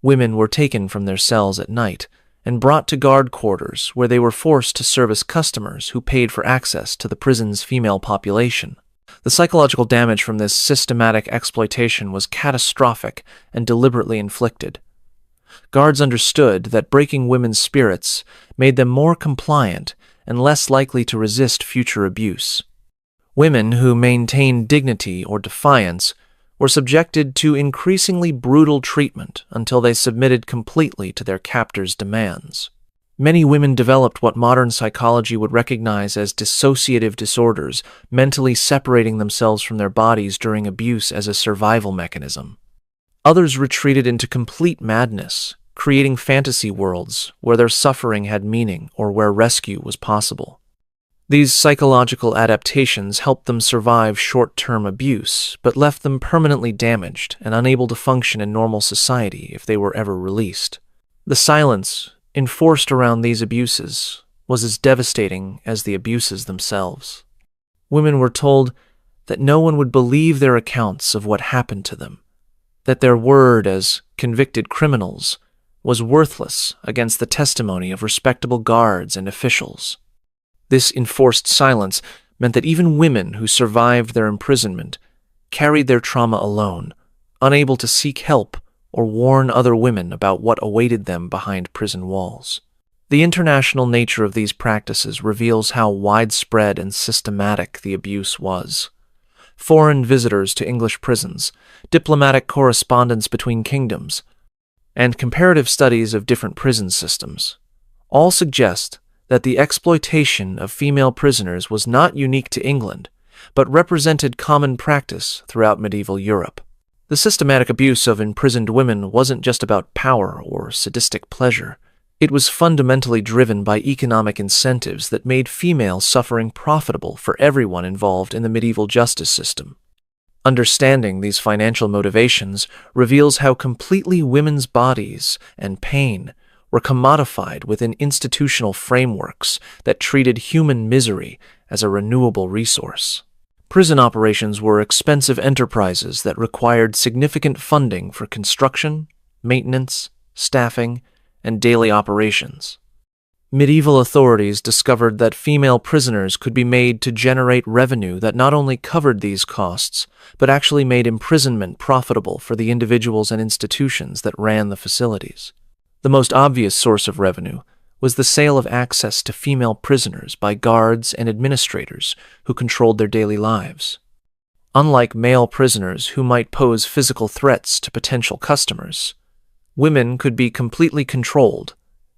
Women were taken from their cells at night and brought to guard quarters where they were forced to service customers who paid for access to the prison's female population. The psychological damage from this systematic exploitation was catastrophic and deliberately inflicted. Guards understood that breaking women's spirits made them more compliant and less likely to resist future abuse. Women who maintained dignity or defiance were subjected to increasingly brutal treatment until they submitted completely to their captors' demands. Many women developed what modern psychology would recognize as dissociative disorders, mentally separating themselves from their bodies during abuse as a survival mechanism. Others retreated into complete madness, creating fantasy worlds where their suffering had meaning or where rescue was possible. These psychological adaptations helped them survive short-term abuse, but left them permanently damaged and unable to function in normal society if they were ever released. The silence enforced around these abuses was as devastating as the abuses themselves. Women were told that no one would believe their accounts of what happened to them, that their word as convicted criminals was worthless against the testimony of respectable guards and officials. This enforced silence meant that even women who survived their imprisonment carried their trauma alone, unable to seek help or warn other women about what awaited them behind prison walls. The international nature of these practices reveals how widespread and systematic the abuse was. Foreign visitors to English prisons, diplomatic correspondence between kingdoms, and comparative studies of different prison systems all suggest that the exploitation of female prisoners was not unique to England, but represented common practice throughout medieval Europe. The systematic abuse of imprisoned women wasn't just about power or sadistic pleasure. It was fundamentally driven by economic incentives that made female suffering profitable for everyone involved in the medieval justice system. Understanding these financial motivations reveals how completely women's bodies and pain were commodified within institutional frameworks that treated human misery as a renewable resource. Prison operations were expensive enterprises that required significant funding for construction, maintenance, staffing, and daily operations. Medieval authorities discovered that female prisoners could be made to generate revenue that not only covered these costs, but actually made imprisonment profitable for the individuals and institutions that ran the facilities. The most obvious source of revenue was the sale of access to female prisoners by guards and administrators who controlled their daily lives. Unlike male prisoners who might pose physical threats to potential customers, women could be completely controlled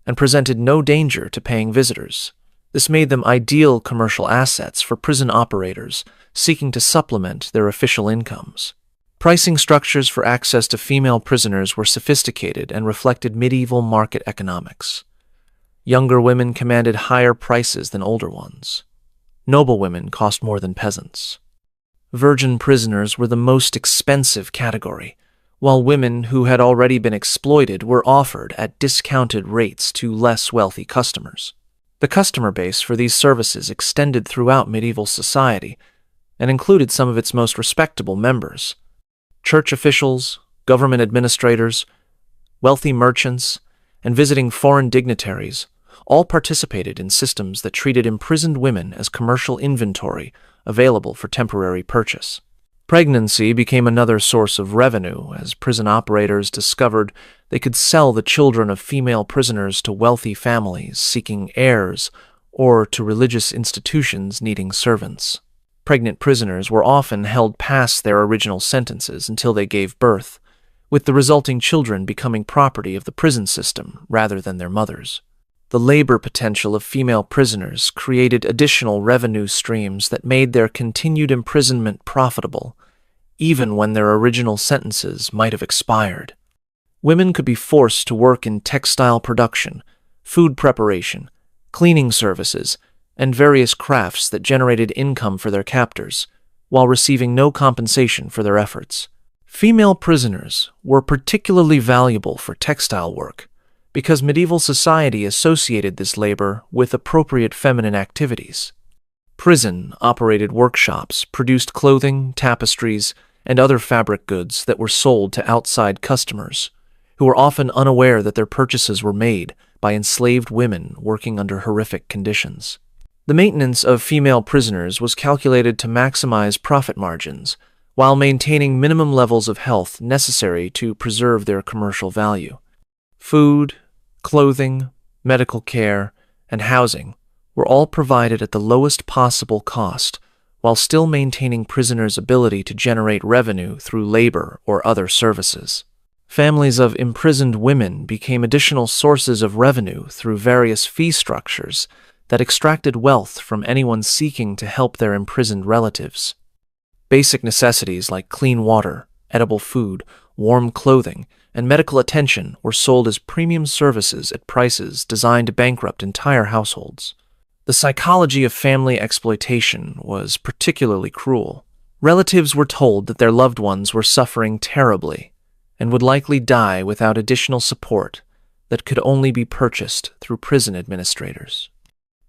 and presented no danger to paying visitors. This made them ideal commercial assets for prison operators seeking to supplement their official incomes. Pricing structures for access to female prisoners were sophisticated and reflected medieval market economics. Younger women commanded higher prices than older ones. Noble women cost more than peasants. Virgin prisoners were the most expensive category, while women who had already been exploited were offered at discounted rates to less wealthy customers. The customer base for these services extended throughout medieval society and included some of its most respectable members. Church officials, government administrators, wealthy merchants, and visiting foreign dignitaries all participated in systems that treated imprisoned women as commercial inventory available for temporary purchase. Pregnancy became another source of revenue as prison operators discovered they could sell the children of female prisoners to wealthy families seeking heirs or to religious institutions needing servants. Pregnant prisoners were often held past their original sentences until they gave birth, with the resulting children becoming property of the prison system rather than their mothers. The labor potential of female prisoners created additional revenue streams that made their continued imprisonment profitable, even when their original sentences might have expired. Women could be forced to work in textile production, food preparation, cleaning services, and various crafts that generated income for their captors, while receiving no compensation for their efforts. Female prisoners were particularly valuable for textile work, because medieval society associated this labor with appropriate feminine activities. Prison-operated workshops produced clothing, tapestries, and other fabric goods that were sold to outside customers, who were often unaware that their purchases were made by enslaved women working under horrific conditions. The maintenance of female prisoners was calculated to maximize profit margins, while maintaining minimum levels of health necessary to preserve their commercial value. Food, clothing, medical care, and housing were all provided at the lowest possible cost, while still maintaining prisoners' ability to generate revenue through labor or other services. Families of imprisoned women became additional sources of revenue through various fee structures that extracted wealth from anyone seeking to help their imprisoned relatives. Basic necessities like clean water, edible food, warm clothing, and medical attention were sold as premium services at prices designed to bankrupt entire households. The psychology of family exploitation was particularly cruel. Relatives were told that their loved ones were suffering terribly and would likely die without additional support that could only be purchased through prison administrators.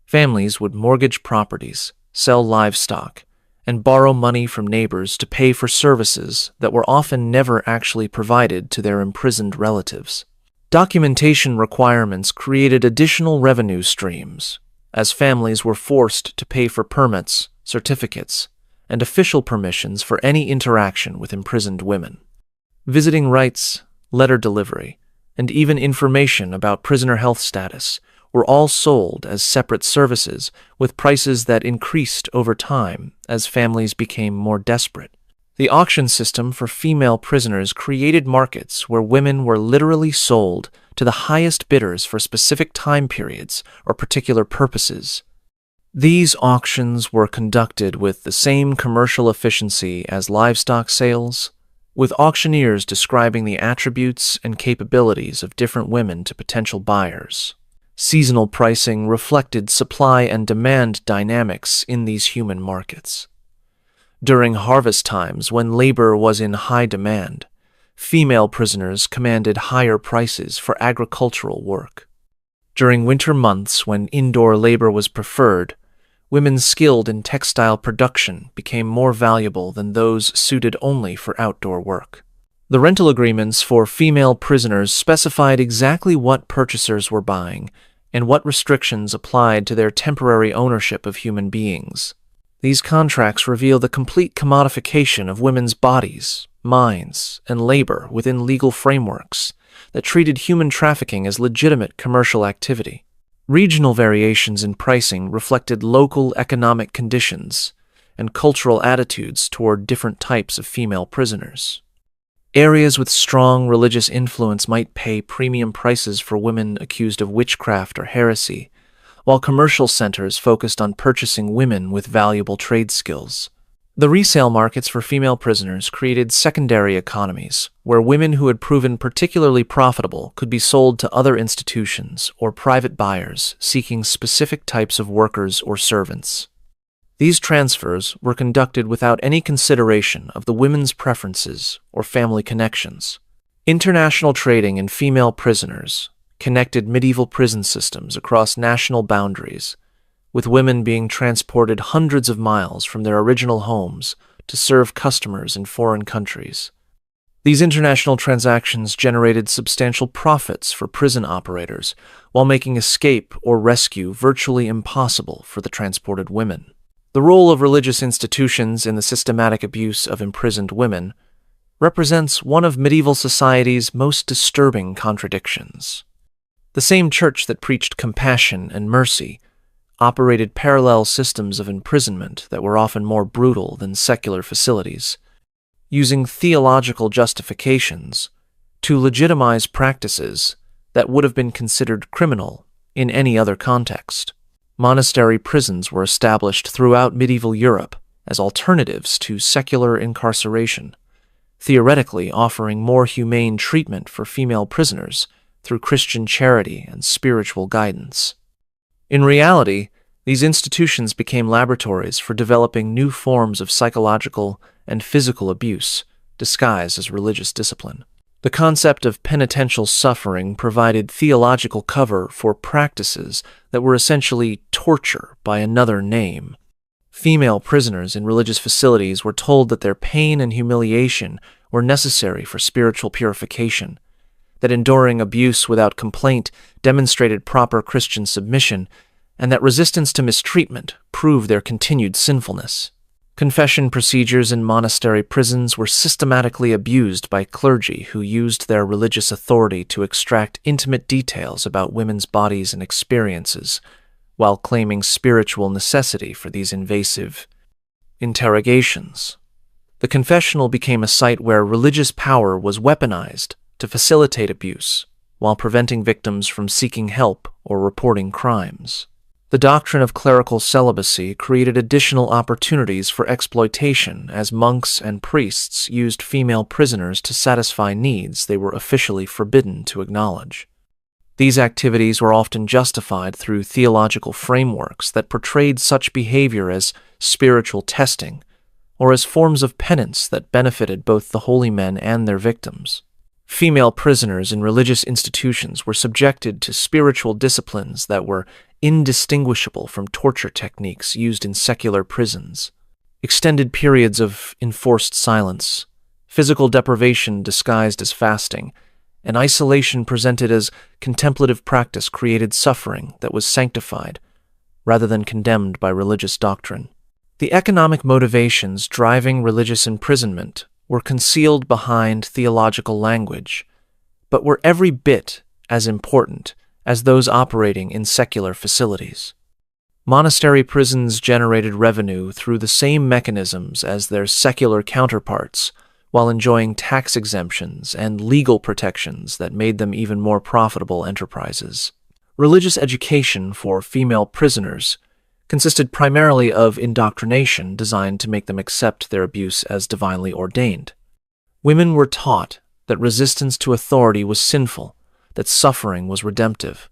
Families would mortgage properties, sell livestock, and borrow money from neighbors to pay for services that were often never actually provided to their imprisoned relatives. Documentation requirements created additional revenue streams, as families were forced to pay for permits, certificates, and official permissions for any interaction with imprisoned women. Visiting rights, letter delivery, and even information about prisoner health status were all sold as separate services with prices that increased over time as families became more desperate. The auction system for female prisoners created markets where women were literally sold to the highest bidders for specific time periods or particular purposes. These auctions were conducted with the same commercial efficiency as livestock sales, with auctioneers describing the attributes and capabilities of different women to potential buyers. Seasonal pricing reflected supply and demand dynamics in these human markets. During harvest times, when labor was in high demand, female prisoners commanded higher prices for agricultural work. During winter months, when indoor labor was preferred, women skilled in textile production became more valuable than those suited only for outdoor work. The rental agreements for female prisoners specified exactly what purchasers were buying and what restrictions applied to their temporary ownership of human beings. These contracts reveal the complete commodification of women's bodies, minds, and labor within legal frameworks that treated human trafficking as legitimate commercial activity. Regional variations in pricing reflected local economic conditions and cultural attitudes toward different types of female prisoners. Areas with strong religious influence might pay premium prices for women accused of witchcraft or heresy, while commercial centers focused on purchasing women with valuable trade skills. The resale markets for female prisoners created secondary economies, where women who had proven particularly profitable could be sold to other institutions or private buyers seeking specific types of workers or servants. These transfers were conducted without any consideration of the women's preferences or family connections. International trading in female prisoners connected medieval prison systems across national boundaries, with women being transported hundreds of miles from their original homes to serve customers in foreign countries. These international transactions generated substantial profits for prison operators, while making escape or rescue virtually impossible for the transported women. The role of religious institutions in the systematic abuse of imprisoned women represents one of medieval society's most disturbing contradictions. The same church that preached compassion and mercy operated parallel systems of imprisonment that were often more brutal than secular facilities, using theological justifications to legitimize practices that would have been considered criminal in any other context. Monastery prisons were established throughout medieval Europe as alternatives to secular incarceration, theoretically offering more humane treatment for female prisoners through Christian charity and spiritual guidance. In reality, these institutions became laboratories for developing new forms of psychological and physical abuse, disguised as religious discipline. The concept of penitential suffering provided theological cover for practices that were essentially torture by another name. Female prisoners in religious facilities were told that their pain and humiliation were necessary for spiritual purification, that enduring abuse without complaint demonstrated proper Christian submission, and that resistance to mistreatment proved their continued sinfulness. Confession procedures in monastery prisons were systematically abused by clergy who used their religious authority to extract intimate details about women's bodies and experiences, while claiming spiritual necessity for these invasive interrogations. The confessional became a site where religious power was weaponized to facilitate abuse, while preventing victims from seeking help or reporting crimes. The doctrine of clerical celibacy created additional opportunities for exploitation as monks and priests used female prisoners to satisfy needs they were officially forbidden to acknowledge. These activities were often justified through theological frameworks that portrayed such behavior as spiritual testing or as forms of penance that benefited both the holy men and their victims. Female prisoners in religious institutions were subjected to spiritual disciplines that were indistinguishable from torture techniques used in secular prisons. Extended periods of enforced silence, physical deprivation disguised as fasting, and isolation presented as contemplative practice created suffering that was sanctified rather than condemned by religious doctrine. The economic motivations driving religious imprisonment were concealed behind theological language, but were every bit as important as those operating in secular facilities. Monastery prisons generated revenue through the same mechanisms as their secular counterparts, while enjoying tax exemptions and legal protections that made them even more profitable enterprises. Religious education for female prisoners consisted primarily of indoctrination designed to make them accept their abuse as divinely ordained. Women were taught that resistance to authority was sinful, that suffering was redemptive,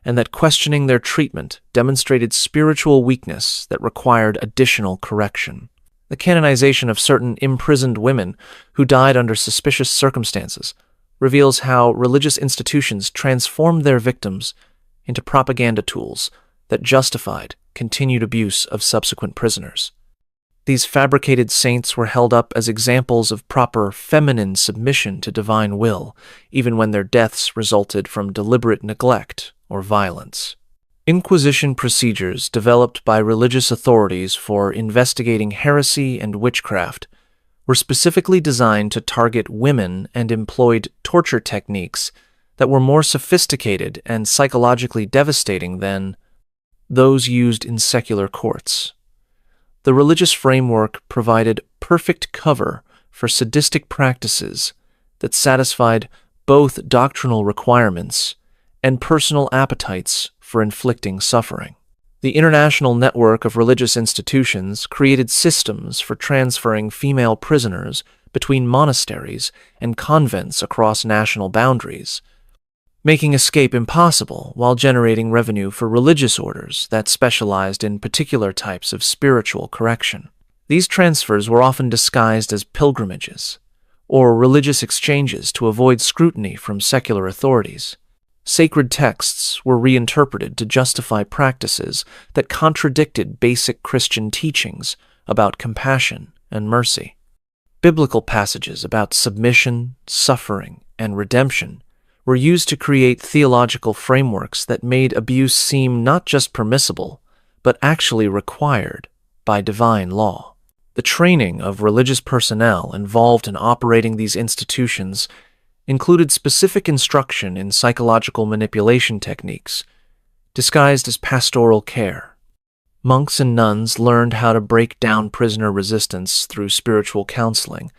and that questioning their treatment demonstrated spiritual weakness that required additional correction. The canonization of certain imprisoned women who died under suspicious circumstances reveals how religious institutions transformed their victims into propaganda tools that justified continued abuse of subsequent prisoners. These fabricated saints were held up as examples of proper feminine submission to divine will, even when their deaths resulted from deliberate neglect or violence. Inquisition procedures developed by religious authorities for investigating heresy and witchcraft were specifically designed to target women and employed torture techniques that were more sophisticated and psychologically devastating than those used in secular courts. The religious framework provided perfect cover for sadistic practices that satisfied both doctrinal requirements and personal appetites for inflicting suffering. The international network of religious institutions created systems for transferring female prisoners between monasteries and convents across national boundaries, making escape impossible while generating revenue for religious orders that specialized in particular types of spiritual correction. These transfers were often disguised as pilgrimages or religious exchanges to avoid scrutiny from secular authorities. Sacred texts were reinterpreted to justify practices that contradicted basic Christian teachings about compassion and mercy. Biblical passages about submission, suffering, and redemption were used to create theological frameworks that made abuse seem not just permissible, but actually required by divine law. The training of religious personnel involved in operating these institutions included specific instruction in psychological manipulation techniques, disguised as pastoral care. Monks and nuns learned how to break down prisoner resistance through spiritual counseling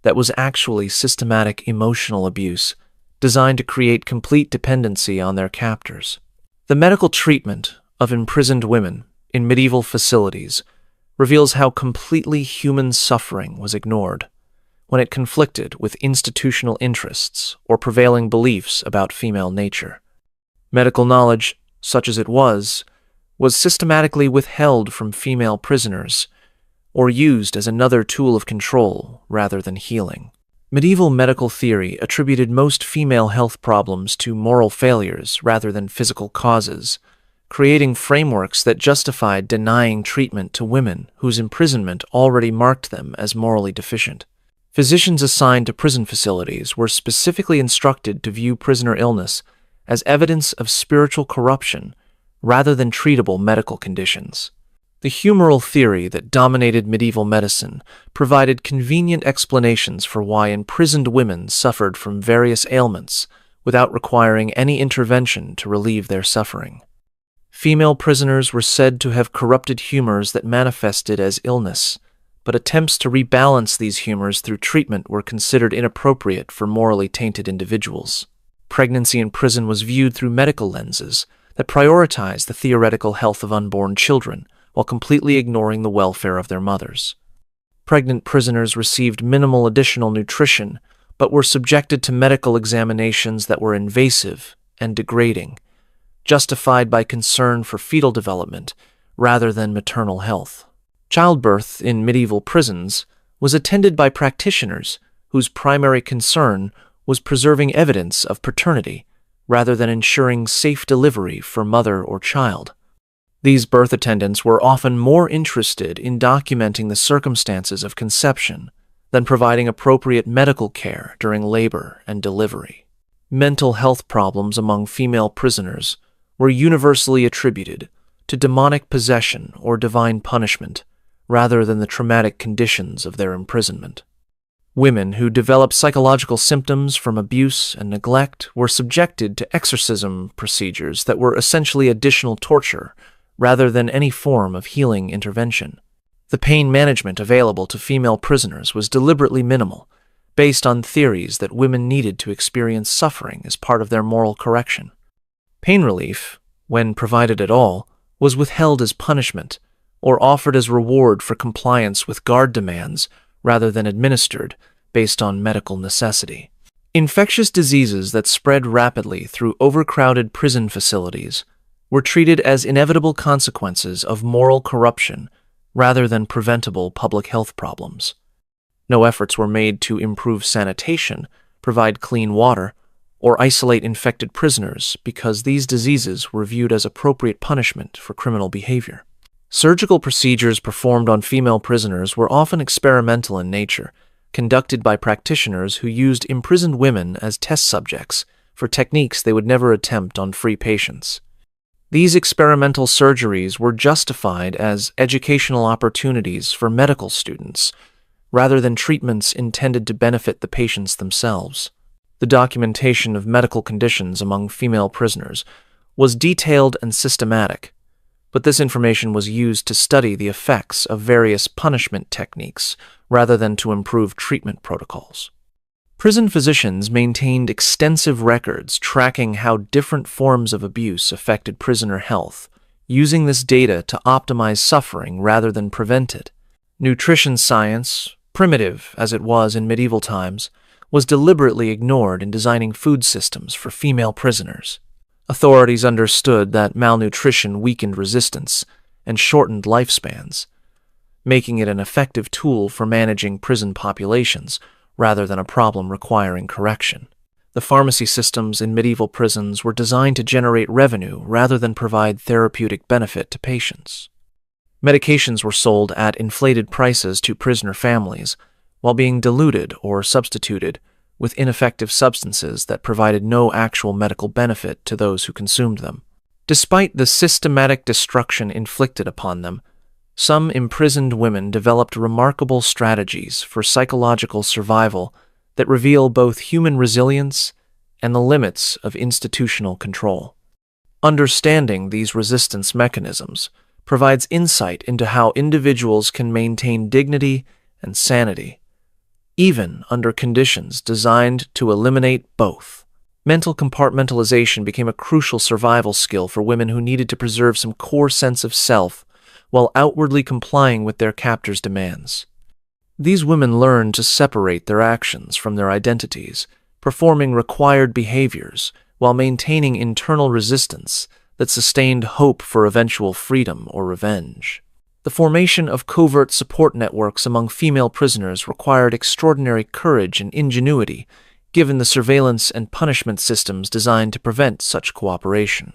that was actually systematic emotional abuse designed to create complete dependency on their captors. The medical treatment of imprisoned women in medieval facilities reveals how completely human suffering was ignored when it conflicted with institutional interests or prevailing beliefs about female nature. Medical knowledge, such as it was systematically withheld from female prisoners or used as another tool of control rather than healing. Medieval medical theory attributed most female health problems to moral failures rather than physical causes, creating frameworks that justified denying treatment to women whose imprisonment already marked them as morally deficient. Physicians assigned to prison facilities were specifically instructed to view prisoner illness as evidence of spiritual corruption rather than treatable medical conditions. The humoral theory that dominated medieval medicine provided convenient explanations for why imprisoned women suffered from various ailments without requiring any intervention to relieve their suffering. Female prisoners were said to have corrupted humors that manifested as illness, but attempts to rebalance these humors through treatment were considered inappropriate for morally tainted individuals. Pregnancy in prison was viewed through medical lenses that prioritized the theoretical health of unborn children while completely ignoring the welfare of their mothers. Pregnant prisoners received minimal additional nutrition, but were subjected to medical examinations that were invasive and degrading, justified by concern for fetal development rather than maternal health. Childbirth in medieval prisons was attended by practitioners whose primary concern was preserving evidence of paternity rather than ensuring safe delivery for mother or child. These birth attendants were often more interested in documenting the circumstances of conception than providing appropriate medical care during labor and delivery. Mental health problems among female prisoners were universally attributed to demonic possession or divine punishment rather than the traumatic conditions of their imprisonment. Women who developed psychological symptoms from abuse and neglect were subjected to exorcism procedures that were essentially additional torture rather than any form of healing intervention. The pain management available to female prisoners was deliberately minimal, based on theories that women needed to experience suffering as part of their moral correction. Pain relief, when provided at all, was withheld as punishment or offered as reward for compliance with guard demands rather than administered based on medical necessity. Infectious diseases that spread rapidly through overcrowded prison facilities were treated as inevitable consequences of moral corruption rather than preventable public health problems. No efforts were made to improve sanitation, provide clean water, or isolate infected prisoners because these diseases were viewed as appropriate punishment for criminal behavior. Surgical procedures performed on female prisoners were often experimental in nature, conducted by practitioners who used imprisoned women as test subjects for techniques they would never attempt on free patients. These experimental surgeries were justified as educational opportunities for medical students, rather than treatments intended to benefit the patients themselves. The documentation of medical conditions among female prisoners was detailed and systematic, but this information was used to study the effects of various punishment techniques rather than to improve treatment protocols. Prison physicians maintained extensive records tracking how different forms of abuse affected prisoner health, using this data to optimize suffering rather than prevent it. Nutrition science, primitive as it was in medieval times, was deliberately ignored in designing food systems for female prisoners. Authorities understood that malnutrition weakened resistance and shortened lifespans, making it an effective tool for managing prison populations rather than a problem requiring correction. The pharmacy systems in medieval prisons were designed to generate revenue rather than provide therapeutic benefit to patients. Medications were sold at inflated prices to prisoner families, while being diluted or substituted with ineffective substances that provided no actual medical benefit to those who consumed them. Despite the systematic destruction inflicted upon them, some imprisoned women developed remarkable strategies for psychological survival that reveal both human resilience and the limits of institutional control. Understanding these resistance mechanisms provides insight into how individuals can maintain dignity and sanity, even under conditions designed to eliminate both. Mental compartmentalization became a crucial survival skill for women who needed to preserve some core sense of self while outwardly complying with their captors' demands. These women learned to separate their actions from their identities, performing required behaviors while maintaining internal resistance that sustained hope for eventual freedom or revenge. The formation of covert support networks among female prisoners required extraordinary courage and ingenuity, given the surveillance and punishment systems designed to prevent such cooperation.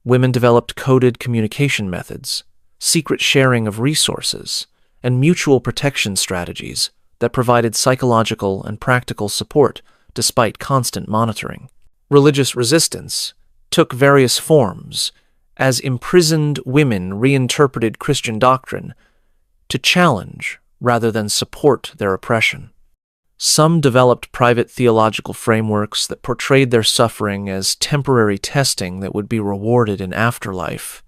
Women developed coded communication methods, secret sharing of resources, and mutual protection strategies that provided psychological and practical support despite constant monitoring. Religious resistance took various forms as imprisoned women reinterpreted Christian doctrine to challenge rather than support their oppression. Some developed private theological frameworks that portrayed their suffering as temporary testing that would be rewarded in afterlife,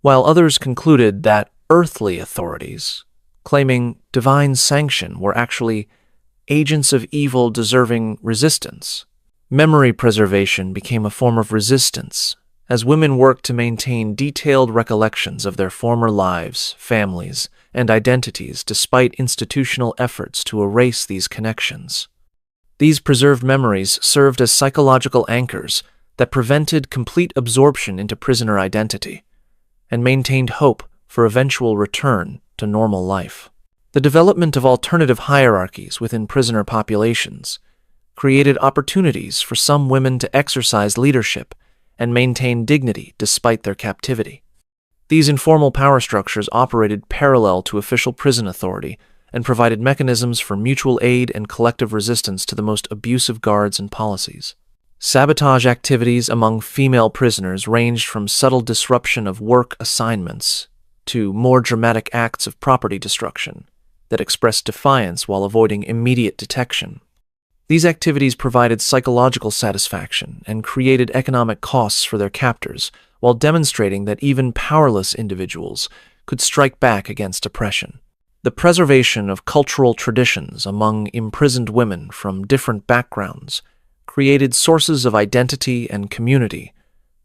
while others concluded that earthly authorities, claiming divine sanction, were actually agents of evil deserving resistance. Memory preservation became a form of resistance as women worked to maintain detailed recollections of their former lives, families, and identities despite institutional efforts to erase these connections. These preserved memories served as psychological anchors that prevented complete absorption into prisoner identity and maintained hope for eventual return to normal life. The development of alternative hierarchies within prisoner populations created opportunities for some women to exercise leadership and maintain dignity despite their captivity. These informal power structures operated parallel to official prison authority and provided mechanisms for mutual aid and collective resistance to the most abusive guards and policies. Sabotage activities among female prisoners ranged from subtle disruption of work assignments to more dramatic acts of property destruction that expressed defiance while avoiding immediate detection. These activities provided psychological satisfaction and created economic costs for their captors, while demonstrating that even powerless individuals could strike back against oppression. The preservation of cultural traditions among imprisoned women from different backgrounds created sources of identity and community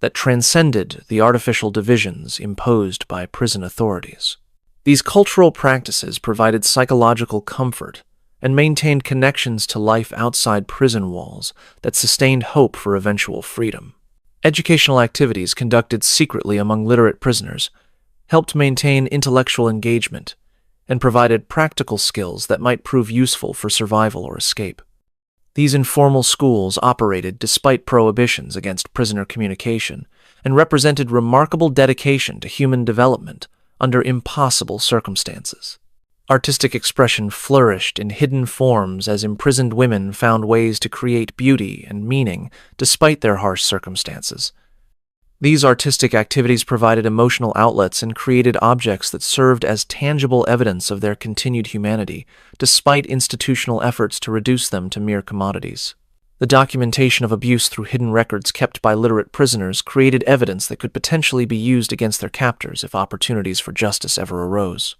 that transcended the artificial divisions imposed by prison authorities. These cultural practices provided psychological comfort and maintained connections to life outside prison walls that sustained hope for eventual freedom. Educational activities conducted secretly among literate prisoners helped maintain intellectual engagement and provided practical skills that might prove useful for survival or escape. These informal schools operated despite prohibitions against prisoner communication and represented remarkable dedication to human development under impossible circumstances. Artistic expression flourished in hidden forms as imprisoned women found ways to create beauty and meaning despite their harsh circumstances. These artistic activities provided emotional outlets and created objects that served as tangible evidence of their continued humanity, despite institutional efforts to reduce them to mere commodities. The documentation of abuse through hidden records kept by literate prisoners created evidence that could potentially be used against their captors if opportunities for justice ever arose.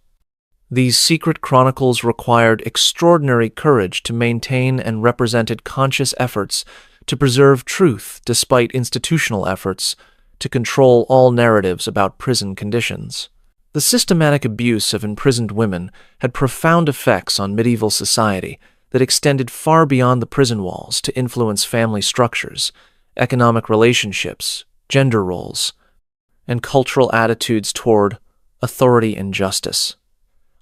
These secret chronicles required extraordinary courage to maintain and represented conscious efforts to preserve truth despite institutional efforts to control all narratives about prison conditions. The systematic abuse of imprisoned women had profound effects on medieval society that extended far beyond the prison walls to influence family structures, economic relationships, gender roles, and cultural attitudes toward authority and justice.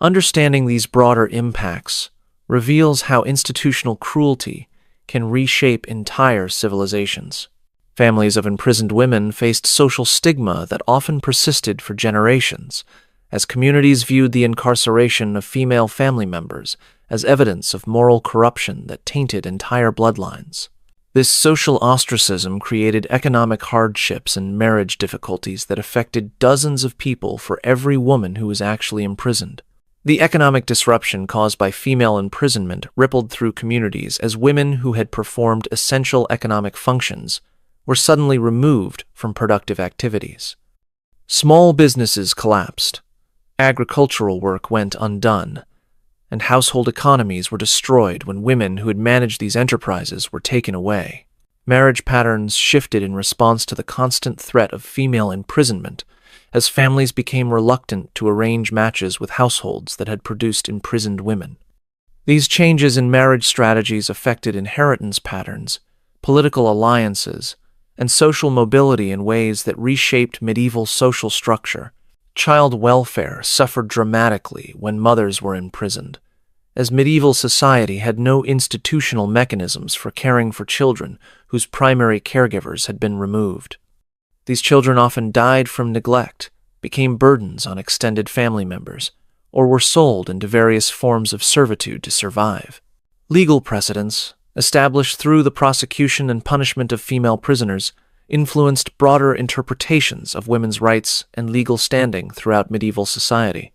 Understanding these broader impacts reveals how institutional cruelty can reshape entire civilizations. Families of imprisoned women faced social stigma that often persisted for generations, as communities viewed the incarceration of female family members as evidence of moral corruption that tainted entire bloodlines. This social ostracism created economic hardships and marriage difficulties that affected dozens of people for every woman who was actually imprisoned. The economic disruption caused by female imprisonment rippled through communities as women who had performed essential economic functions were suddenly removed from productive activities. Small businesses collapsed, agricultural work went undone, and household economies were destroyed when women who had managed these enterprises were taken away. Marriage patterns shifted in response to the constant threat of female imprisonment, as families became reluctant to arrange matches with households that had produced imprisoned women. These changes in marriage strategies affected inheritance patterns, political alliances, and social mobility in ways that reshaped medieval social structure. Child welfare suffered dramatically when mothers were imprisoned, as medieval society had no institutional mechanisms for caring for children whose primary caregivers had been removed. These children often died from neglect, became burdens on extended family members, or were sold into various forms of servitude to survive. Legal precedents, established through the prosecution and punishment of female prisoners, influenced broader interpretations of women's rights and legal standing throughout medieval society.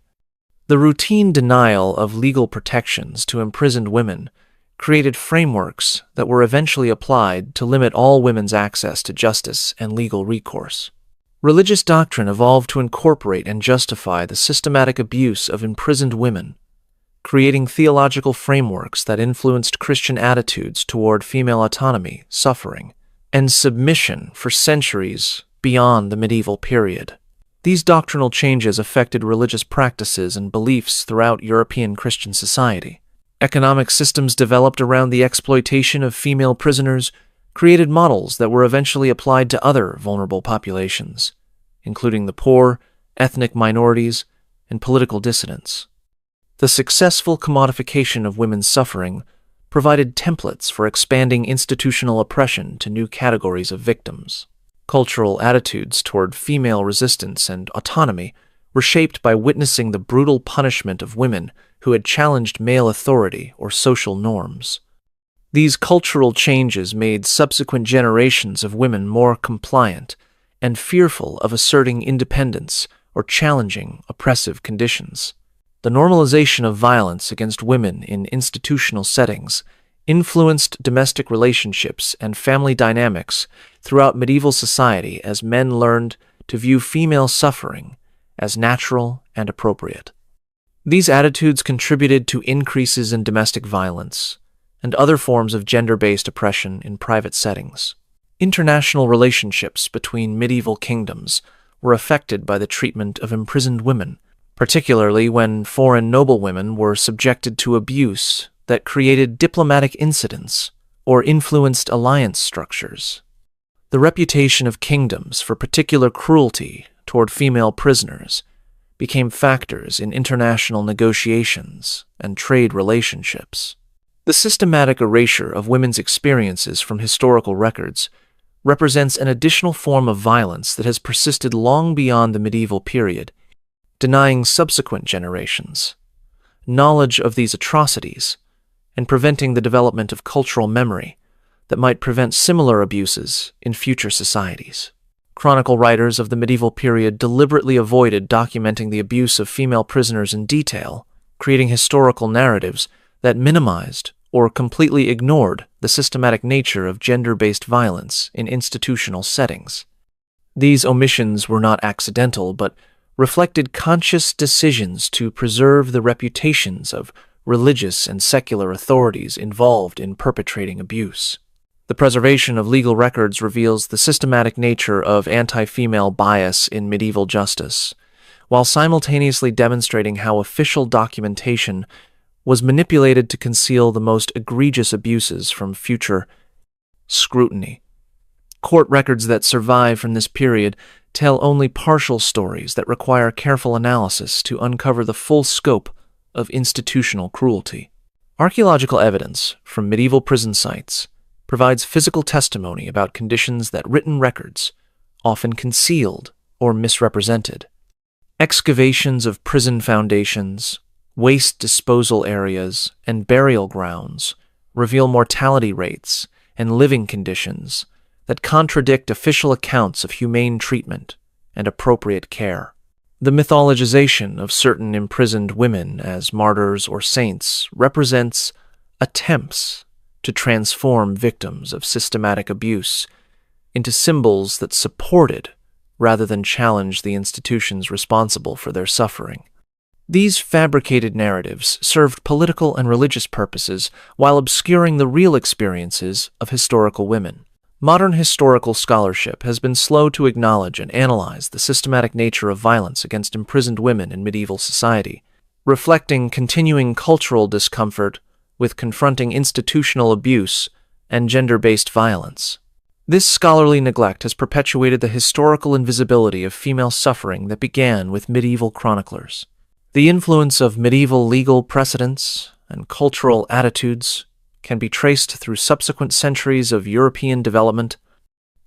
The routine denial of legal protections to imprisoned women created frameworks that were eventually applied to limit all women's access to justice and legal recourse. Religious doctrine evolved to incorporate and justify the systematic abuse of imprisoned women, creating theological frameworks that influenced Christian attitudes toward female autonomy, suffering, and submission for centuries beyond the medieval period. These doctrinal changes affected religious practices and beliefs throughout European Christian society. Economic systems developed around the exploitation of female prisoners created models that were eventually applied to other vulnerable populations, including the poor, ethnic minorities, and political dissidents. The successful commodification of women's suffering provided templates for expanding institutional oppression to new categories of victims. Cultural attitudes toward female resistance and autonomy were shaped by witnessing the brutal punishment of women who had challenged male authority or social norms. These cultural changes made subsequent generations of women more compliant and fearful of asserting independence or challenging oppressive conditions. The normalization of violence against women in institutional settings influenced domestic relationships and family dynamics throughout medieval society as men learned to view female suffering as natural and appropriate. These attitudes contributed to increases in domestic violence and other forms of gender-based oppression in private settings. International relationships between medieval kingdoms were affected by the treatment of imprisoned women, particularly when foreign noblewomen were subjected to abuse that created diplomatic incidents or influenced alliance structures. The reputation of kingdoms for particular cruelty toward female prisoners became factors in international negotiations and trade relationships. The systematic erasure of women's experiences from historical records represents an additional form of violence that has persisted long beyond the medieval period, denying subsequent generations knowledge of these atrocities and preventing the development of cultural memory that might prevent similar abuses in future societies. Chronicle writers of the medieval period deliberately avoided documenting the abuse of female prisoners in detail, creating historical narratives that minimized or completely ignored the systematic nature of gender-based violence in institutional settings. These omissions were not accidental, but reflected conscious decisions to preserve the reputations of religious and secular authorities involved in perpetrating abuse. The preservation of legal records reveals the systematic nature of anti-female bias in medieval justice, while simultaneously demonstrating how official documentation was manipulated to conceal the most egregious abuses from future scrutiny. Court records that survive from this period tell only partial stories that require careful analysis to uncover the full scope of institutional cruelty. Archaeological evidence from medieval prison sites provides physical testimony about conditions that written records often concealed or misrepresented. Excavations of prison foundations, waste disposal areas, and burial grounds reveal mortality rates and living conditions that contradict official accounts of humane treatment and appropriate care. The mythologization of certain imprisoned women as martyrs or saints represents attempts to transform victims of systematic abuse into symbols that supported rather than challenged the institutions responsible for their suffering. These fabricated narratives served political and religious purposes while obscuring the real experiences of historical women. Modern historical scholarship has been slow to acknowledge and analyze the systematic nature of violence against imprisoned women in medieval society, reflecting continuing cultural discomfort with confronting institutional abuse and gender-based violence. This scholarly neglect has perpetuated the historical invisibility of female suffering that began with medieval chroniclers. The influence of medieval legal precedents and cultural attitudes can be traced through subsequent centuries of European development,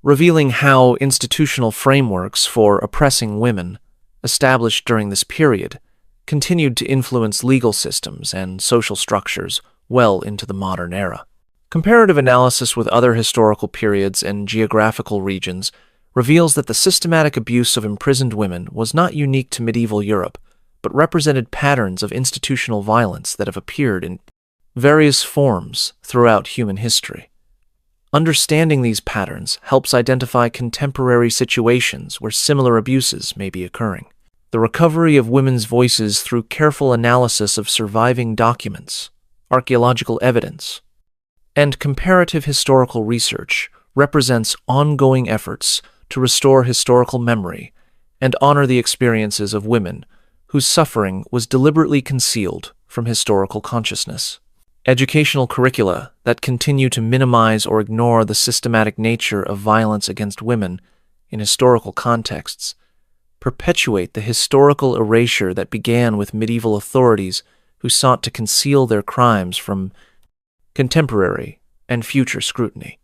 revealing how institutional frameworks for oppressing women, established during this period, continued to influence legal systems and social structures well into the modern era. Comparative analysis with other historical periods and geographical regions reveals that the systematic abuse of imprisoned women was not unique to medieval Europe, but represented patterns of institutional violence that have appeared in various forms throughout human history. Understanding these patterns helps identify contemporary situations where similar abuses may be occurring. The recovery of women's voices through careful analysis of surviving documents, archaeological evidence, and comparative historical research represents ongoing efforts to restore historical memory and honor the experiences of women whose suffering was deliberately concealed from historical consciousness. Educational curricula that continue to minimize or ignore the systematic nature of violence against women in historical contexts perpetuate the historical erasure that began with medieval authorities who sought to conceal their crimes from contemporary and future scrutiny.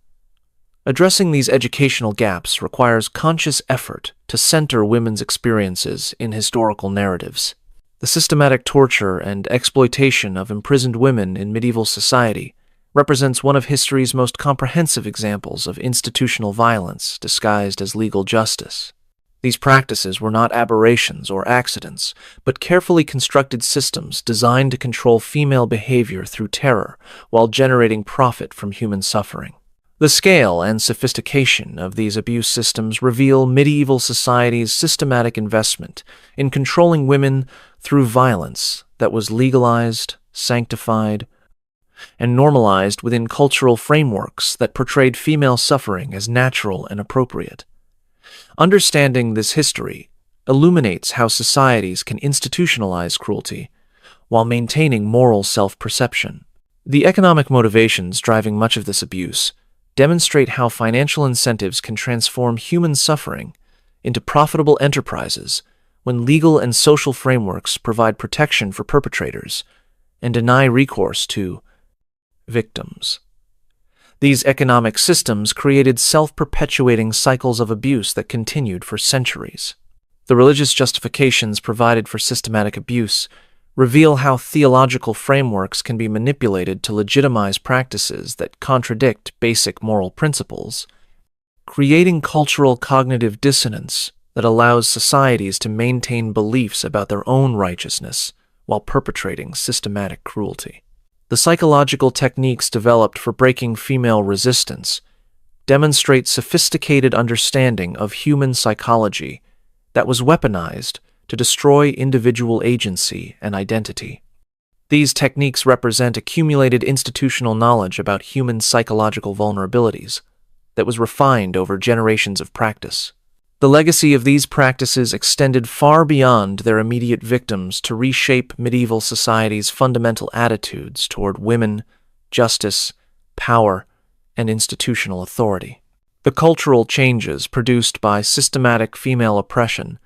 Addressing these educational gaps requires conscious effort to center women's experiences in historical narratives. The systematic torture and exploitation of imprisoned women in medieval society represents one of history's most comprehensive examples of institutional violence disguised as legal justice. These practices were not aberrations or accidents, but carefully constructed systems designed to control female behavior through terror while generating profit from human suffering. The scale and sophistication of these abuse systems reveal medieval society's systematic investment in controlling women through violence that was legalized, sanctified, and normalized within cultural frameworks that portrayed female suffering as natural and appropriate. Understanding this history illuminates how societies can institutionalize cruelty while maintaining moral self-perception. The economic motivations driving much of this abuse demonstrate how financial incentives can transform human suffering into profitable enterprises when legal and social frameworks provide protection for perpetrators and deny recourse to victims. These economic systems created self-perpetuating cycles of abuse that continued for centuries. The religious justifications provided for systematic abuse reveal how theological frameworks can be manipulated to legitimize practices that contradict basic moral principles, creating cultural cognitive dissonance that allows societies to maintain beliefs about their own righteousness while perpetrating systematic cruelty. The psychological techniques developed for breaking female resistance demonstrate sophisticated understanding of human psychology that was weaponized to destroy individual agency and identity. These techniques represent accumulated institutional knowledge about human psychological vulnerabilities that was refined over generations of practice. The legacy of these practices extended far beyond their immediate victims to reshape medieval society's fundamental attitudes toward women, justice, power, and institutional authority. The cultural changes produced by systematic female oppression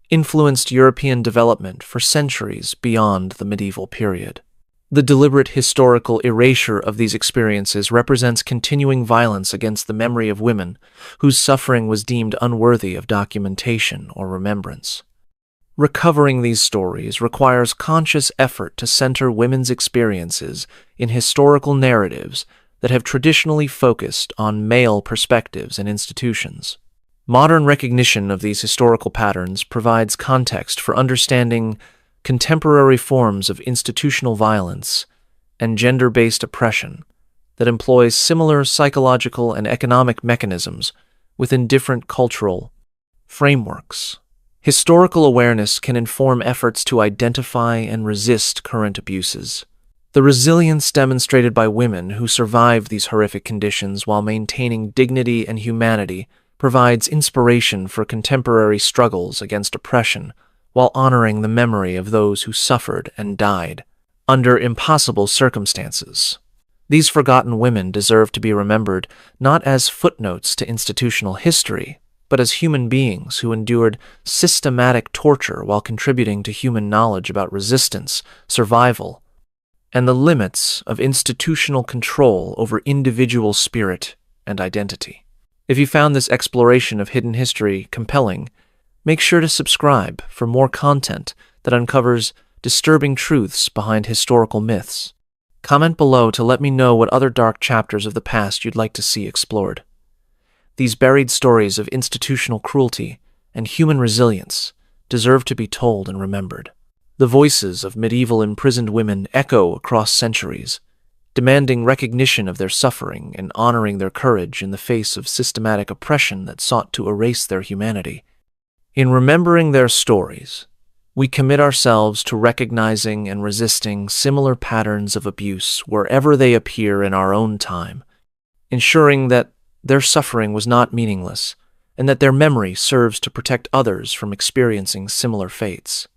influenced European development for centuries beyond the medieval period. The deliberate historical erasure of these experiences represents continuing violence against the memory of women whose suffering was deemed unworthy of documentation or remembrance. Recovering these stories requires conscious effort to center women's experiences in historical narratives that have traditionally focused on male perspectives and institutions. Modern recognition of these historical patterns provides context for understanding contemporary forms of institutional violence and gender-based oppression that employs similar psychological and economic mechanisms within different cultural frameworks. Historical awareness can inform efforts to identify and resist current abuses. The resilience demonstrated by women who survived these horrific conditions while maintaining dignity and humanity provides inspiration for contemporary struggles against oppression while honoring the memory of those who suffered and died under impossible circumstances. These forgotten women deserve to be remembered not as footnotes to institutional history, but as human beings who endured systematic torture while contributing to human knowledge about resistance, survival, and the limits of institutional control over individual spirit and identity. If you found this exploration of hidden history compelling, make sure to subscribe for more content that uncovers disturbing truths behind historical myths. Comment below to let me know what other dark chapters of the past you'd like to see explored. These buried stories of institutional cruelty and human resilience deserve to be told and remembered. The voices of medieval imprisoned women echo across centuries, demanding recognition of their suffering and honoring their courage in the face of systematic oppression that sought to erase their humanity. In remembering their stories, we commit ourselves to recognizing and resisting similar patterns of abuse wherever they appear in our own time, ensuring that their suffering was not meaningless and that their memory serves to protect others from experiencing similar fates.